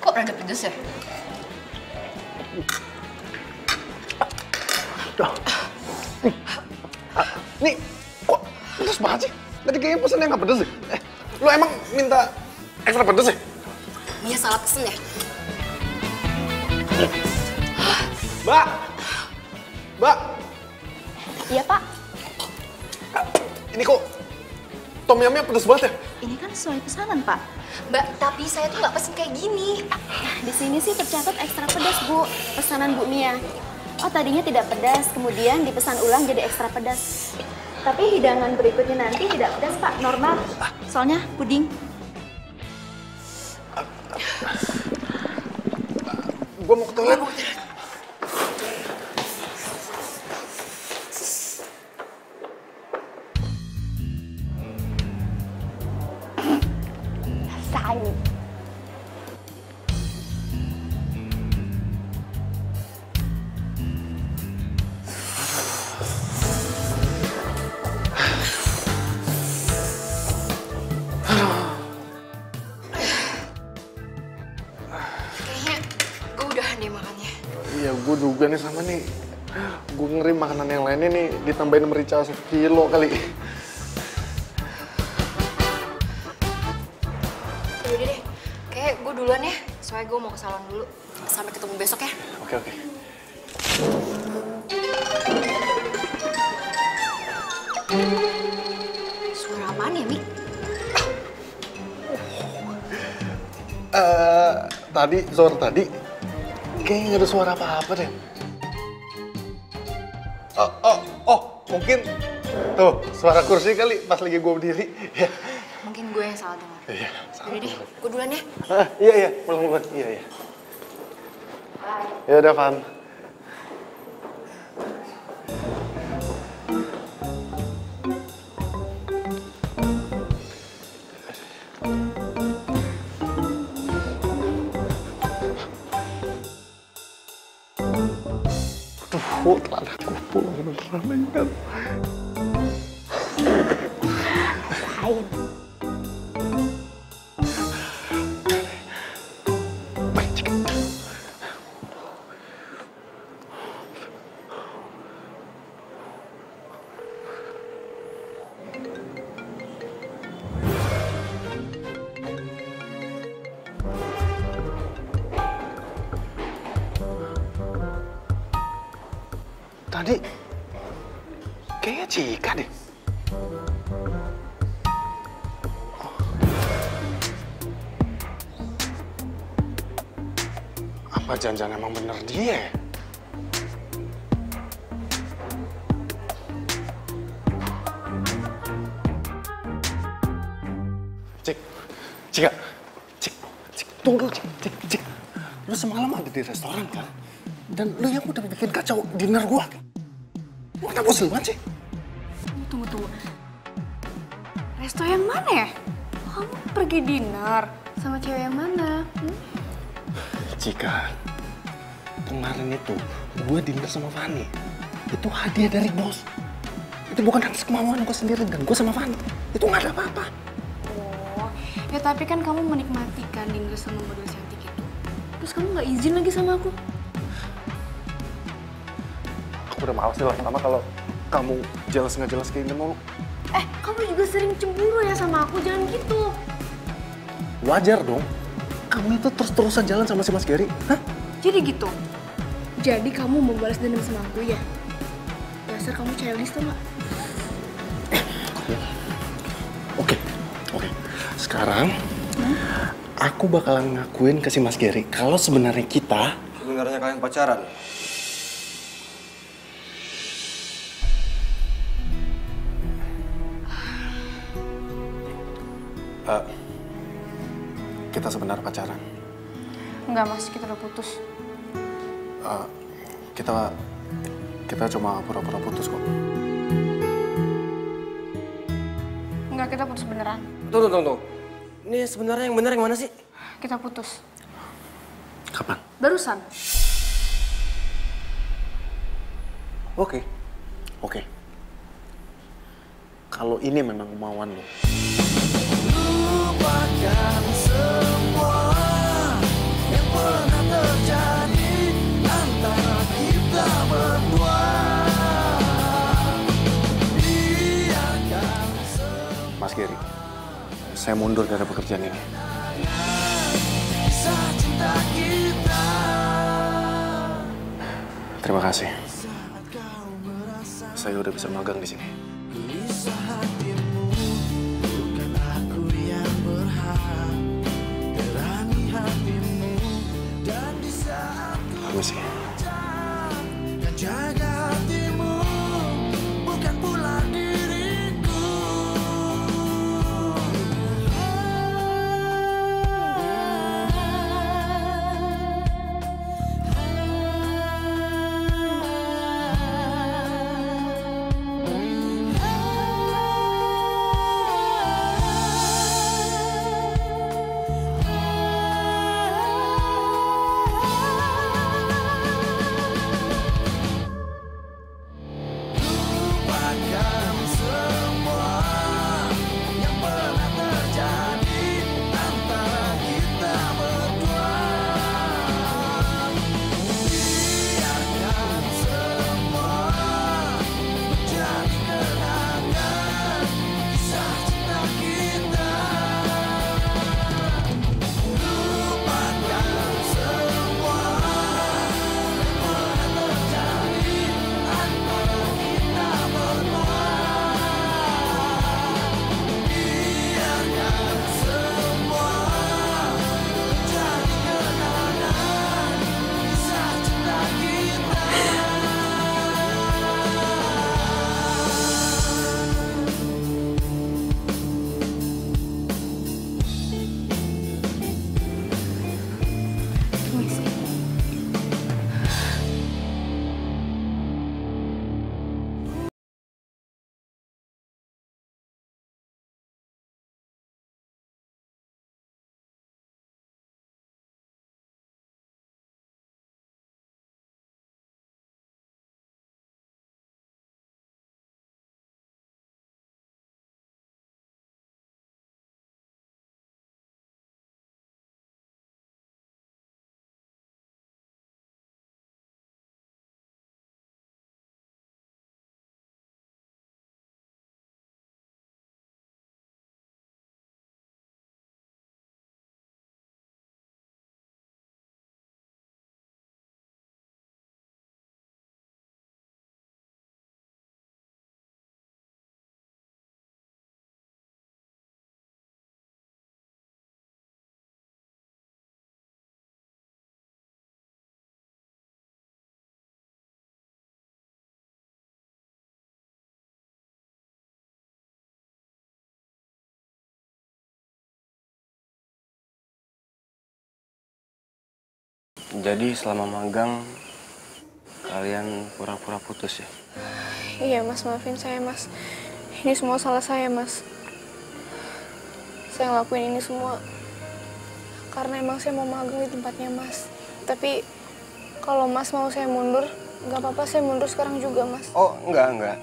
Kok rada pedes ya? Nih, kok pedes banget sih? Tadi kayaknya pesannya nggak pedes sih. Lo emang minta ekstra pedes ya? Mia salah pesen ya? Mbak! Mbak! Iya Pak, Ini kok tom yumnya pedes banget ya? ini kan sesuai pesanan Pak. Mbak, tapi saya tuh nggak pesen kayak gini. Di sini sih tercatat ekstra pedas Bu, pesanan Bu Mia. Oh tadinya tidak pedas, kemudian dipesan ulang jadi ekstra pedas. Tapi hidangan berikutnya nanti tidak pedas Pak, normal. Soalnya puding. Gue mau ke toilet. Rasain. Kayaknya gue udahan deh makannya. Iya, gue juga nih sama nih. Gue ngeri makanan yang lainnya nih ditambahin merica 1 kilo kali. Yaudah deh, kayak gue duluan ya. Soalnya gue mau ke salon dulu. Sampai ketemu besok ya. Oke, oke. Suara apaan ya, Mik? Tadi kayaknya nggak ada suara apa-apa deh. Mungkin tuh suara kursi kali pas lagi gue berdiri. Ya. Mungkin gue yang salah dengar. Iya. Yaudah deh, gue duluan ya. Iya, pelan-pelan. Iya. Ya udah, Van. Aduh, telah aku pulang beneran kan. Rasain. Baik, Cik. Tadi kayaknya Cika deh. Apa jangan-jangan emang bener dia ya? Cika, tunggu, Cik. Lu semalam ada di restoran kan? Dan lu yang udah bikin kacau dinner gua. Lu kenapa bosan banget sih? Tunggu. Resto yang mana ya? Kamu pergi dinner sama cewek yang mana? Jika kemarin itu gue dinner sama Fanny, itu hadiah dari bos. Itu bukan atas kemauan gue sendiri dan gue sama Fanny. Itu nggak ada apa-apa. Oh, ya tapi kan kamu menikmati kan dinner sama model cantik itu. Terus kamu nggak izin lagi sama aku? Aku udah males nih lama-lama kalau kamu jelas nggak jelas kayak gini mulu. Kamu juga sering cemburu ya sama aku, jangan gitu. Wajar dong. Kamu itu terus-terusan jalan sama si Mas Gary. Hah? Jadi gitu? Jadi kamu mau balas dendam sama aku ya? Dasar kamu childish tuh nggak? Oke. Sekarang aku bakalan ngakuin ke si Mas Gary kalau sebenarnya kita... Sebenarnya kalian pacaran? Kita sebenarnya pacaran. Enggak mas, kita udah putus. Kita cuma pura-pura putus kok. Enggak, kita putus beneran. Tunggu. Ini sebenarnya yang benar yang mana sih? Kita putus. Kapan? Barusan. Oke. Kalau ini memang kemauan lo. Lupakan semua yang pernah terjadi antara kita berdua. Mas Gary, saya mundur dari pekerjaan ini. Kisah cinta kita. Terima kasih. Saya udah bisa magang di sini. Gelisah hatimu, bukan aku yang berhak. Berani hatimu dan di saat Permisi. dan jaga hatimu, bukan pula diriku. Lupakan semua yang pernah terjadi antara kita berdua. Biarkan semua menjadi kenangan kisah cinta kita. Lupakan semua yang pernah terjadi antara kita berdua. Biarkan semua menjadi kenangan kisah cinta kita. Jadi selama magang kalian pura-pura putus ya? Iya mas, maafin saya mas. Ini semua salah saya mas. Saya ngelakuin ini semua karena emang saya mau magang di tempatnya Mas. Tapi kalau Mas mau saya mundur, nggak apa-apa saya mundur sekarang juga Mas. Oh, enggak.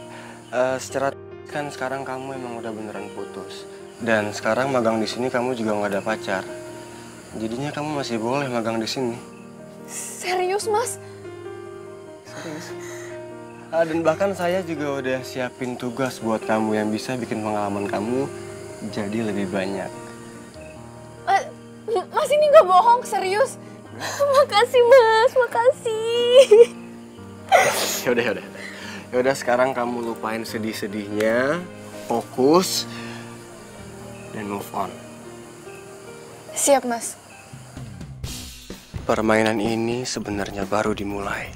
Secara kan sekarang kamu emang udah beneran putus. Dan sekarang magang di sini kamu juga nggak ada pacar. Jadinya kamu masih boleh magang di sini. Serius Mas? Serius? Dan bahkan saya juga udah siapin tugas buat kamu yang bisa bikin pengalaman kamu jadi lebih banyak. Mas ini nggak bohong, serius? Makasih Mas, makasih. Yaudah sekarang kamu lupain sedih-sedihnya, fokus, dan move on. Siap Mas. Permainan ini sebenarnya baru dimulai.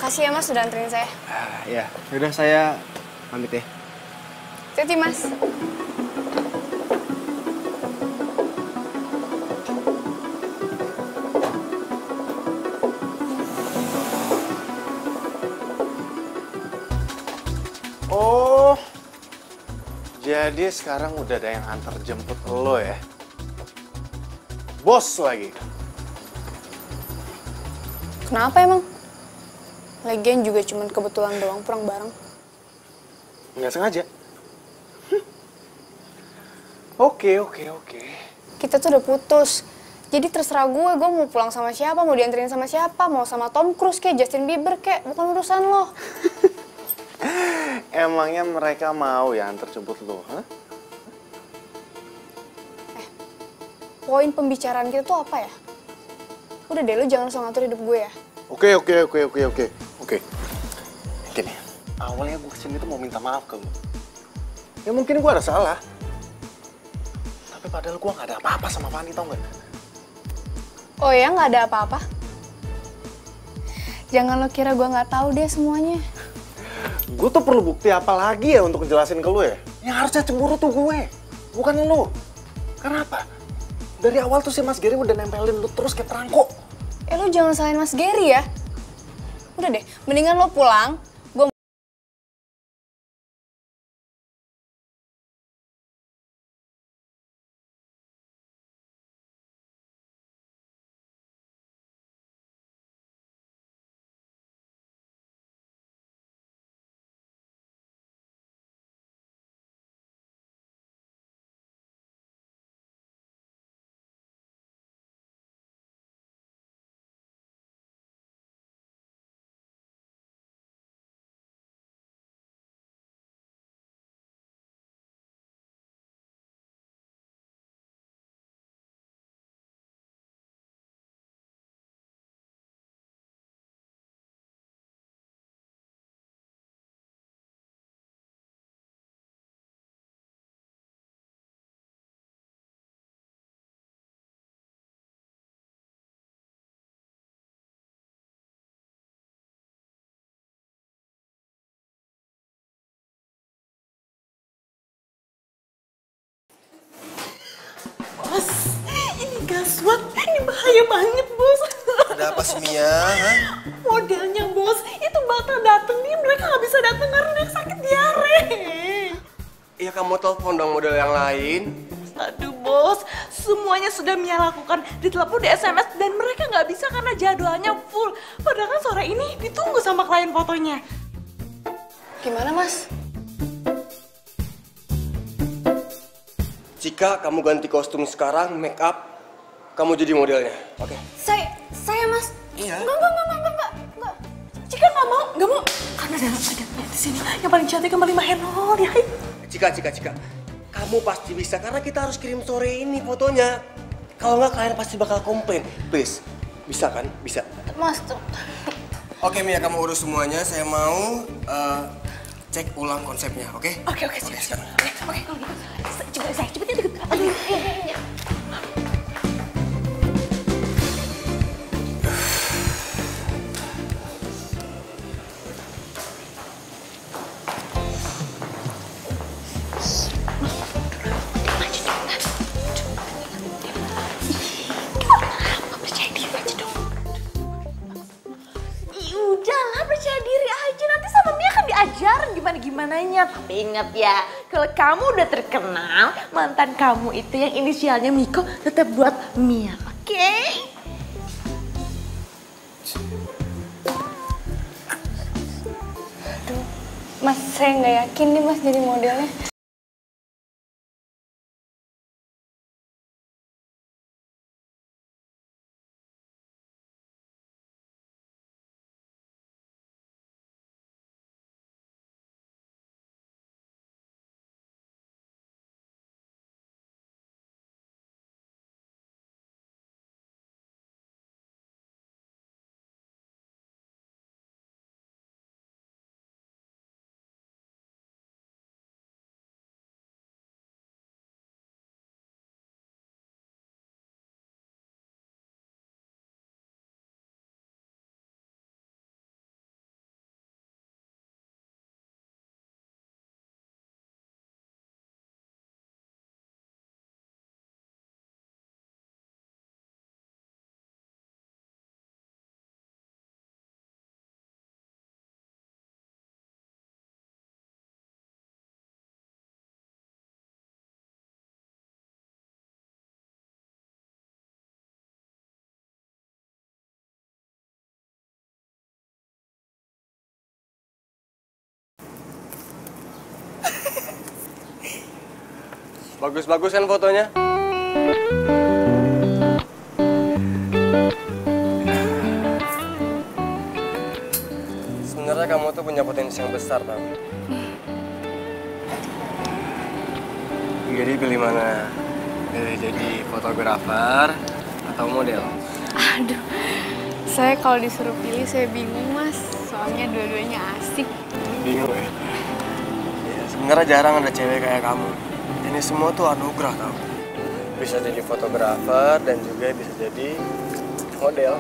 Makasih ya Mas sudah anterin saya. Ya, yaudah saya pamit ya. Hati-hati Mas. Oh, jadi sekarang udah ada yang antar jemput lo ya? Bos lagi. Kenapa emang? Lagian juga cuman kebetulan doang pulang bareng. Nggak sengaja. Oke. Kita tuh udah putus. Jadi terserah gue mau pulang sama siapa, mau dianterin sama siapa, mau sama Tom Cruise kayak Justin Bieber kayak, bukan urusan lo. Emangnya mereka mau ya antar jemput lo? Hah? Poin pembicaraan kita tuh apa ya? Udah deh, lo jangan langsung ngatur hidup gue ya. Oke. Gini, awalnya gue kesini tuh mau minta maaf ke lo. Ya mungkin gue ada salah. Tapi padahal gue gak ada apa-apa sama Fanny, tau gak? Oh ya, nggak ada apa-apa? Jangan lo kira gue nggak tahu deh semuanya. Gue tuh perlu bukti apa lagi ya untuk ngejelasin ke lo ya? Yang harusnya cemburu tuh gue, bukan lo. Kenapa? Dari awal tuh si Mas Gary udah nempelin lo terus kayak perangko. Lo jangan salahin Mas Gary ya. Udah deh, mendingan lo pulang. Gue Bos, ini gaswat, ini bahaya banget bos. Ada apa sih Mia? Hah? Modelnya bos, itu bakal dateng nih, mereka nggak bisa dateng karena dia sakit diare. Ya kamu telepon dong model yang lain. Aduh bos, semuanya sudah Mia lakukan, ditelepon, di SMS, dan mereka nggak bisa karena jadwalnya full. Padahal kan sore ini ditunggu sama klien fotonya. gimana Mas? Cika, kamu ganti kostum sekarang, make up, kamu jadi modelnya, oke? Saya Mas. Iya. Enggak. Cika nggak mau. Karena ada di sini yang paling cantik, yang paling mahal ya. Cika. Kamu pasti bisa, karena kita harus kirim sore ini fotonya. Kalau nggak, klien pasti bakal komplain. Please, bisa kan? Bisa. Mas tuh. Oke Mia, kamu urus semuanya. Saya mau cek ulang konsepnya, oke? Oke, siap. Oke, kalau gitu. Cepetnya deket. Aduh, iya. Tapi ingat ya, kalau kamu udah terkenal, mantan kamu itu yang inisialnya Miko tetap buat Mia, oke? Mas, saya nggak yakin nih Mas jadi modelnya. Bagus-bagus kan fotonya? Sebenarnya kamu tuh punya potensi yang besar, tau? Jadi pilih mana? Pilih jadi fotografer atau model? Aduh, saya kalau disuruh pilih saya bingung Mas. Soalnya dua-duanya asik. Bingung ya? Ya, sebenarnya jarang ada cewek kayak kamu. Ini semua tuh anugerah tau. Bisa jadi fotografer dan juga bisa jadi model.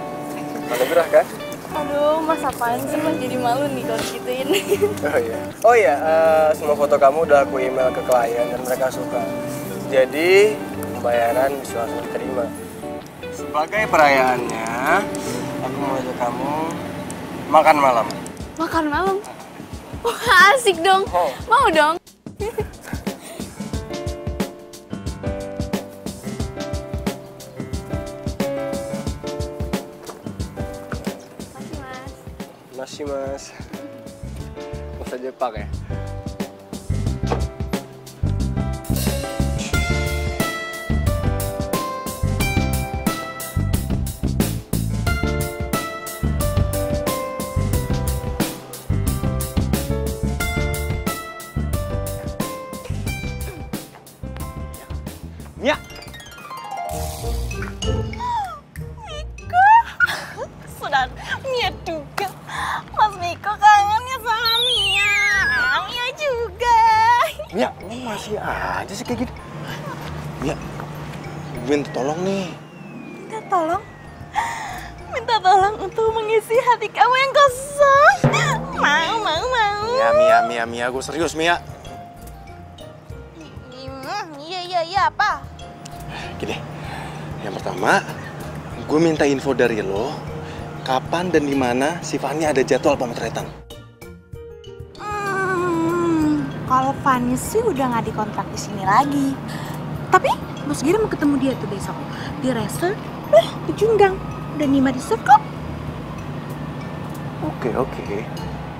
Anugerah kan? Aduh, Mas apaan sih Mas jadi malu nih kalau gituin. Oh iya, semua foto kamu udah aku email ke klien dan mereka suka. Jadi pembayaran bisa langsung diterima. Sebagai perayaannya, aku mau ajak kamu makan malam. Makan malam? Wah asik dong, mau dong. Masih mas. Bahasa Jepang ya? Mia! Miko! Sudah Mia juga. Mas Miko kangennya sama Mia. Mia juga. Mia, lu masih aja sih kayak gitu. Mia, gue minta tolong nih. Minta tolong? Minta tolong untuk mengisi hati kamu yang kosong. Mau. Mia, gue serius, Mia. Iya, apa? Gini, yang pertama, gue minta info dari lo, kapan dan di mana si Fanny ada jadwal pemotretan. Kalau Fanny sih udah nggak dikontrak di sini lagi. Tapi Mas Giri mau ketemu dia tuh besok di resort, di Junggang. Udah Nima resort kok. Oke.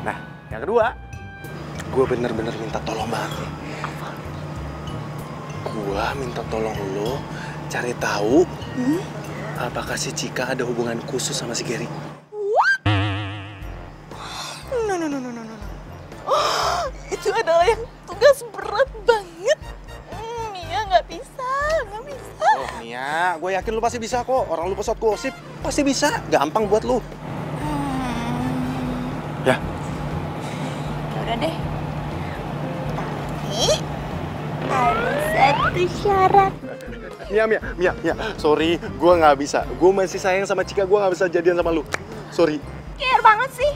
Nah, yang kedua, gue bener-bener minta tolong banget nih. Gue minta tolong lo cari tahu apakah si Cika ada hubungan khusus sama si Gary. No. Itu adalah yang tugas berat banget. Mia nggak bisa. Oh Mia, gue yakin lu pasti bisa kok. Orang lu pesawat gosip pasti bisa. Gampang buat lu. Ya. Udah deh. Tapi ada satu syarat. Mia, sorry, gue nggak bisa. Gue masih sayang sama Cika, gue nggak bisa jadian sama lu. Sorry. Care banget sih.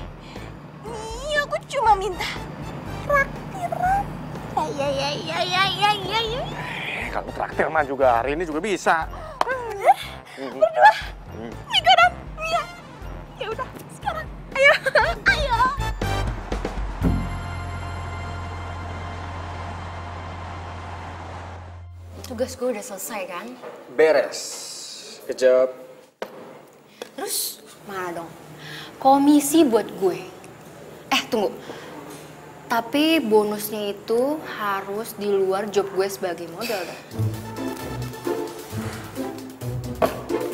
Nih, aku cuma minta traktiran. Ya. Kalau traktir mah juga hari ini juga bisa. Berdua. Mika dan Mia. Ya udah, sekarang. Ayo. tugas gue udah selesai kan? Beres. Kejawab. Terus mana dong? Komisi buat gue. Tunggu. Tapi bonusnya itu harus di luar job gue sebagai model dong.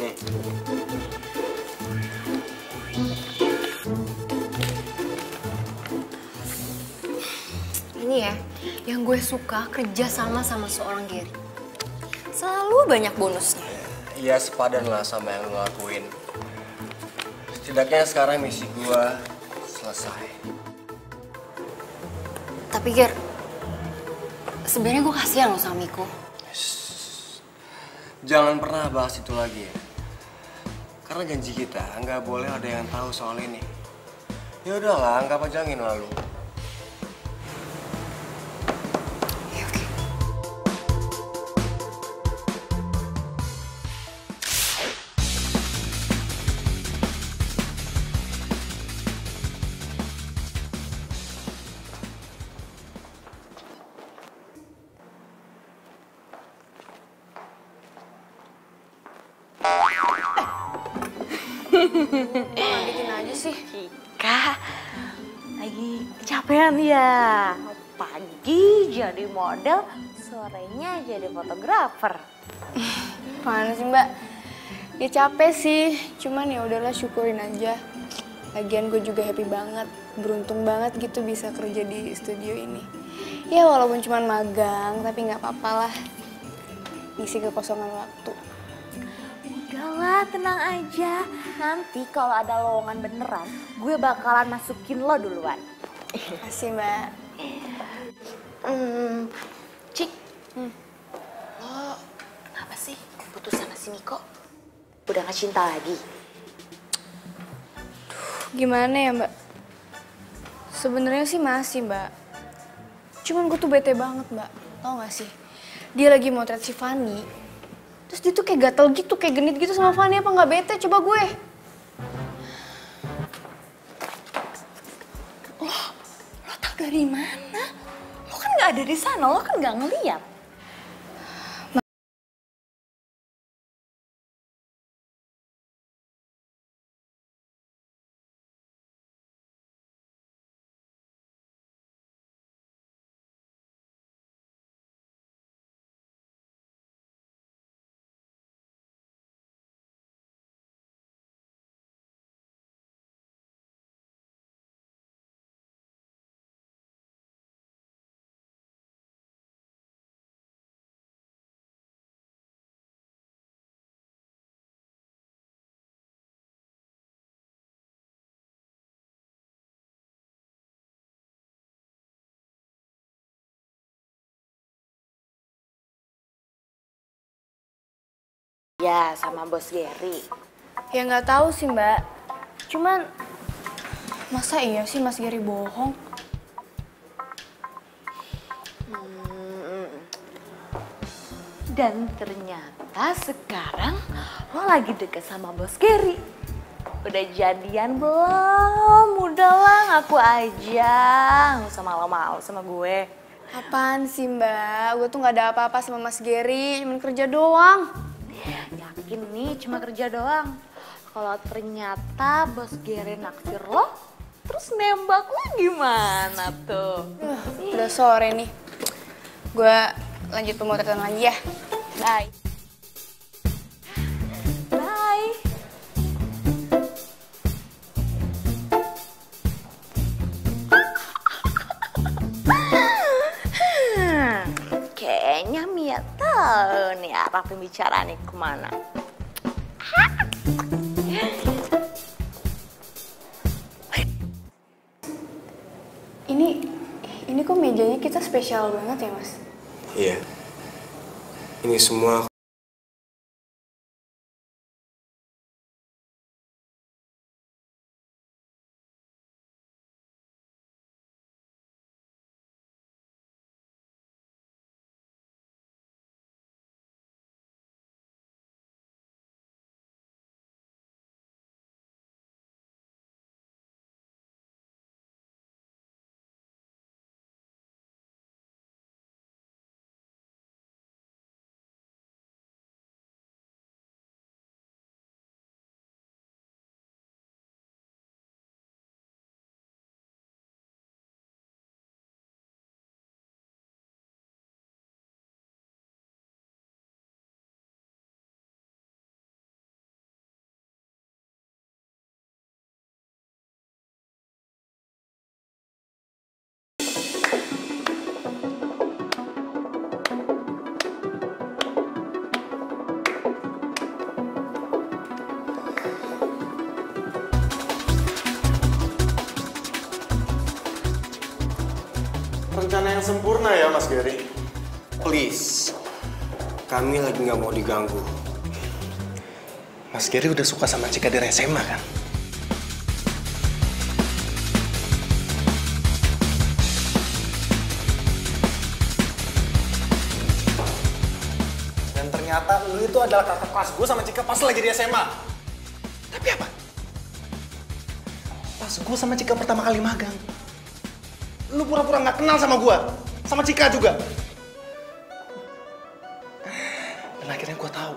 Nih. Ini ya, yang gue suka kerja sama seorang Gary. Selalu banyak bonusnya. Iya, sepadan lah sama yang lo lakuin. Setidaknya sekarang misi gua selesai. Tapi Ger, sebenarnya gue kasihan loh sama Miko. Jangan pernah bahas itu lagi ya. Karena janji kita nggak boleh ada yang tahu soal ini. Ya udahlah, anggap aja angin lalu. Lanjutin aja sih. Cika, lagi kecapean ya. Pagi jadi model, sorenya jadi fotografer. Mana sih Mbak? Ya capek sih, cuman ya udahlah syukurin aja. Lagian gue juga happy banget, beruntung banget gitu bisa kerja di studio ini. Ya walaupun cuman magang, tapi nggak apa-apa lah. Ngisi kekosongan waktu. Udahlah, tenang aja. Nanti kalau ada lowongan beneran, gue bakalan masukin lo duluan. Makasih Mbak. Cik, lo kenapa sih putus sama si Miko? Udah gak cinta lagi? Gimana ya Mbak? Sebenarnya sih masih Mbak. Cuman gue tuh bete banget Mbak. Tau gak sih? Dia lagi motret si Fanny. Terus dia tuh kayak gatel gitu, kayak genit gitu sama Fanny. Apa gak bete? Coba gue. Lo tau dari mana? Lo kan gak ada di sana, lo kan gak ngeliat. Ya, sama bos Gary. Ya nggak tahu sih Mbak. Cuman masa iya sih Mas Gary bohong? Dan ternyata sekarang lo lagi deket sama bos Gary. Udah jadian belum? Udahlah ngaku aja. Nggak usah malu-malu sama gue. Apaan sih Mbak? Gue tuh nggak ada apa-apa sama Mas Gary, cuman kerja doang. Yakin nih cuma kerja doang. Kalau ternyata bos Gary naksir lo, terus nembak lo gimana tuh? Udah sore nih. Gue lanjut pemotretan lagi ya. Bye. Bye. Kayaknya Mia tahu nih arah pembicaraannya kemana. Ini kok mejanya kita spesial banget ya Mas? Iya. Ini semua sempurna ya, Mas Gary. Please, kami lagi nggak mau diganggu. Mas Gary udah suka sama Cika dari SMA kan? Dan ternyata lu itu adalah kakak kelas gue sama Cika pas lagi di SMA. Tapi apa? Pas gue sama Cika pertama kali magang, lu pura-pura nggak kenal sama gue, sama Cika juga. Dan akhirnya gue tahu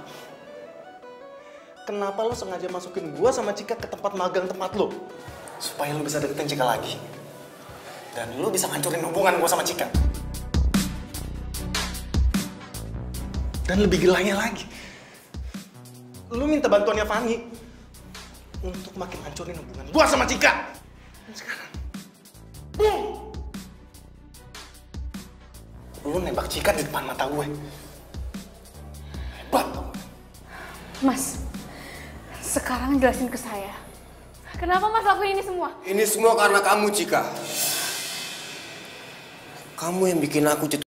kenapa lu sengaja masukin gue sama Cika ke tempat magang tempat lu, supaya lu bisa deketin Cika lagi. Dan lu bisa ngancurin hubungan gue sama Cika. Dan lebih gilanya lagi, lu minta bantuannya Fanny untuk makin hancurin hubungan gue sama Cika. Dan sekarang, boom! Lu nembak Cika di depan mata gue. Hebat. Mas, sekarang jelasin ke saya. Kenapa Mas lakuin ini semua? Ini semua karena kamu, Cika. Kamu yang bikin aku jatuh.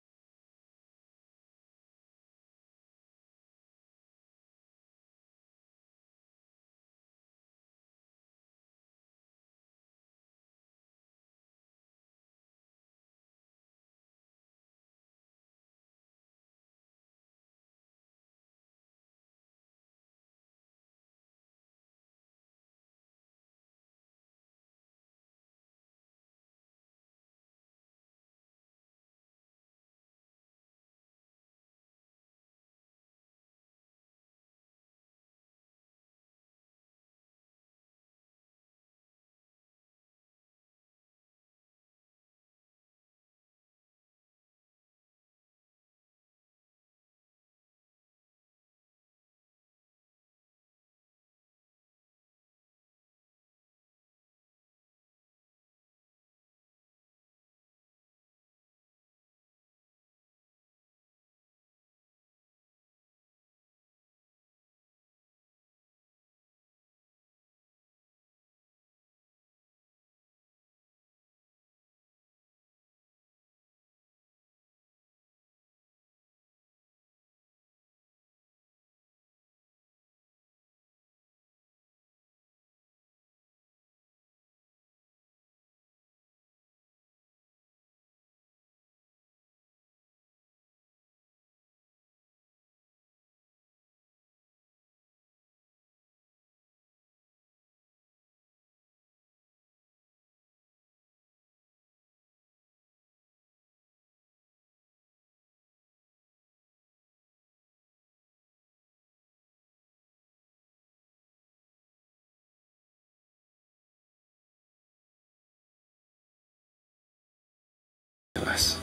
Jelas,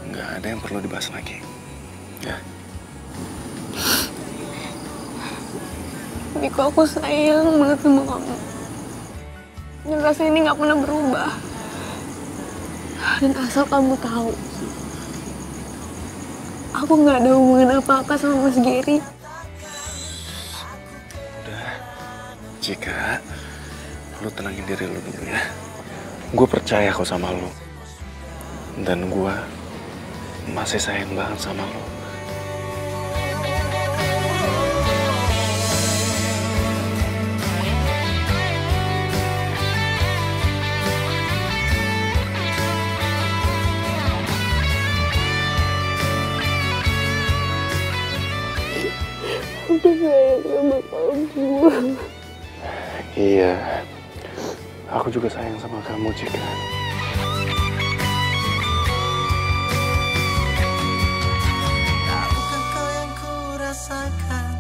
nggak ada yang perlu dibahas lagi. Ya. Niko, aku sayang banget sama kamu. Dan rasa ini nggak pernah berubah. Dan asal kamu tahu, aku nggak ada hubungan apa-apa sama Mas Gary. Udah, Cika, lu tenangin diri lu dulu ya. Gue percaya kok sama lu. Dan gue masih sayang banget sama lu. Aku sayang sama kamu. Iya, aku juga sayang sama kamu, Cika. Tahukah kau yang ku rasakan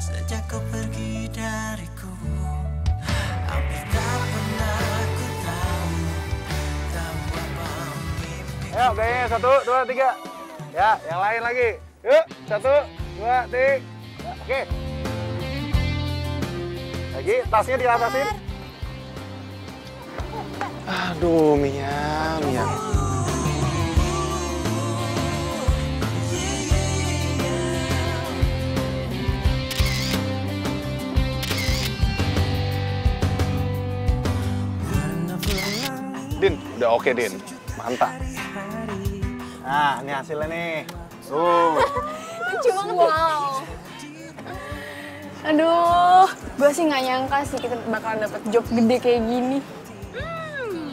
sejak kau pergi dariku? Hampir tak pernah ku tahu apa mimpi. Ayo, gayanya 1, 2, 3. Ya, yang lain lagi. Yuk, 1, 2, 3. Oke. Lagi, tasnya diatasin. Aduh, Mia. Din, udah oke, Din. Mantap. Nah, ini hasilnya nih. Tuh. Lucu banget. Wow. Aduh, gue sih nggak nyangka sih kita bakalan dapet job gede kayak gini.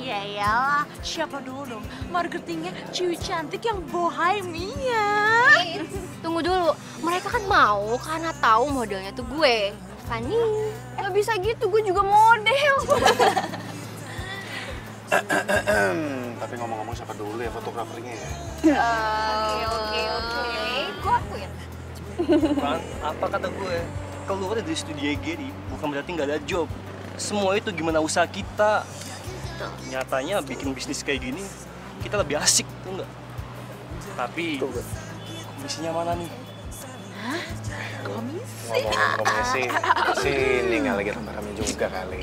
Ya iyalah, siapa dulu dong marketingnya cewek cantik yang bohemia. Tunggu dulu, mereka kan mau karena tahu modelnya tuh gue, Fanny. Gak bisa gitu, gue juga model. Tapi ngomong-ngomong siapa dulu ya fotografernya ya? Oke. Gue akuin. Kan, apa kata gue? Keluar dari studio Gary bukan berarti nggak ada job. Semua itu gimana usaha kita. Nyatanya bikin bisnis kayak gini kita lebih asik tuh nggak? Tapi komisinya mana nih? Hah? Komisi? Ngomongin komisi, sini nggak lagi rame-rame juga kali.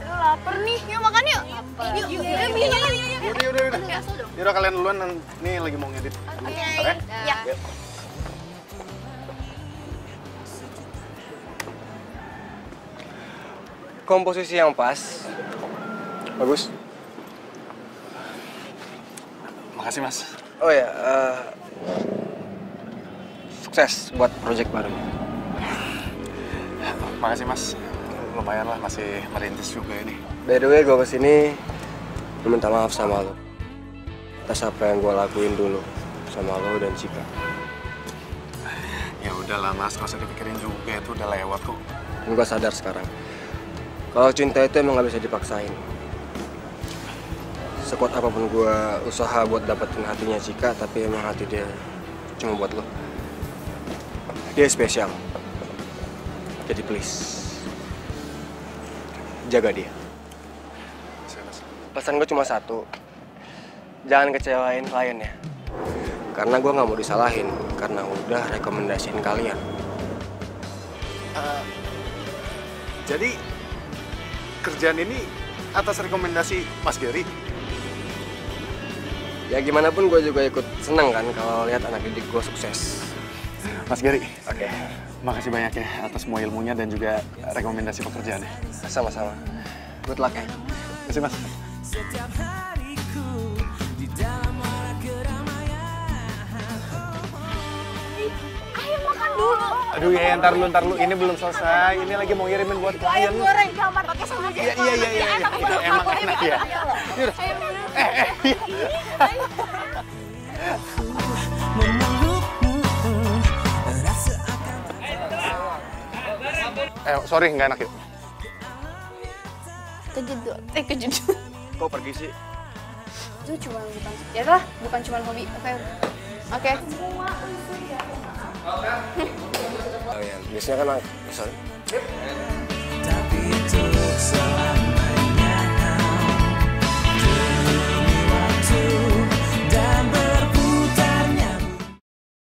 Laper nih, yuk makan yuk. Yuk. Yaudah kalian duluan, nih lagi mau ngedit. Oke? Ya. Komposisi yang pas. Bagus. Makasih mas. Oh ya, sukses buat project baru. Makasih mas. Lumayan lah, masih merintis juga ini. By the way, gue kesini minta maaf sama lo atas apa yang gue lakuin dulu sama lo dan Cika. Ya udahlah mas, nggak usah dipikirin juga, itu udah lewat kok. Gue sadar sekarang kalau cinta itu emang gak bisa dipaksain. Sekuat apapun gue usaha buat dapetin hatinya Cika, tapi emang hati dia cuma buat lo. Dia spesial. Jadi please, jaga dia. Pesan gue cuma satu, jangan kecewain klien ya. Karena gue nggak mau disalahin, karena udah rekomendasiin kalian. Jadi kerjaan ini atas rekomendasi Mas Gary? Ya gimana pun gue juga ikut seneng kan kalau lihat anak didik gue sukses. Mas Gary, oke. Makasih banyak ya atas semua ilmunya dan juga rekomendasi pekerjaannya. Sama-sama. Good luck ya. Terima kasih mas. Setiap hariku di dalam arah keramaian. Ayo makan dulu. Aduh ya, ntar lu. Ini belum selesai. Ini lagi mau ngirimin buat klien. Ayam goreng kamar pakai sama Iya. Itu emang enak ya. Yaudah. Sorry, nggak enak yuk. Kejedot. Kok pergi sih? Itu cuma bukan cuma hobi. Oke. Oh ya, biasanya kan misalnya. Tapi untuk selalu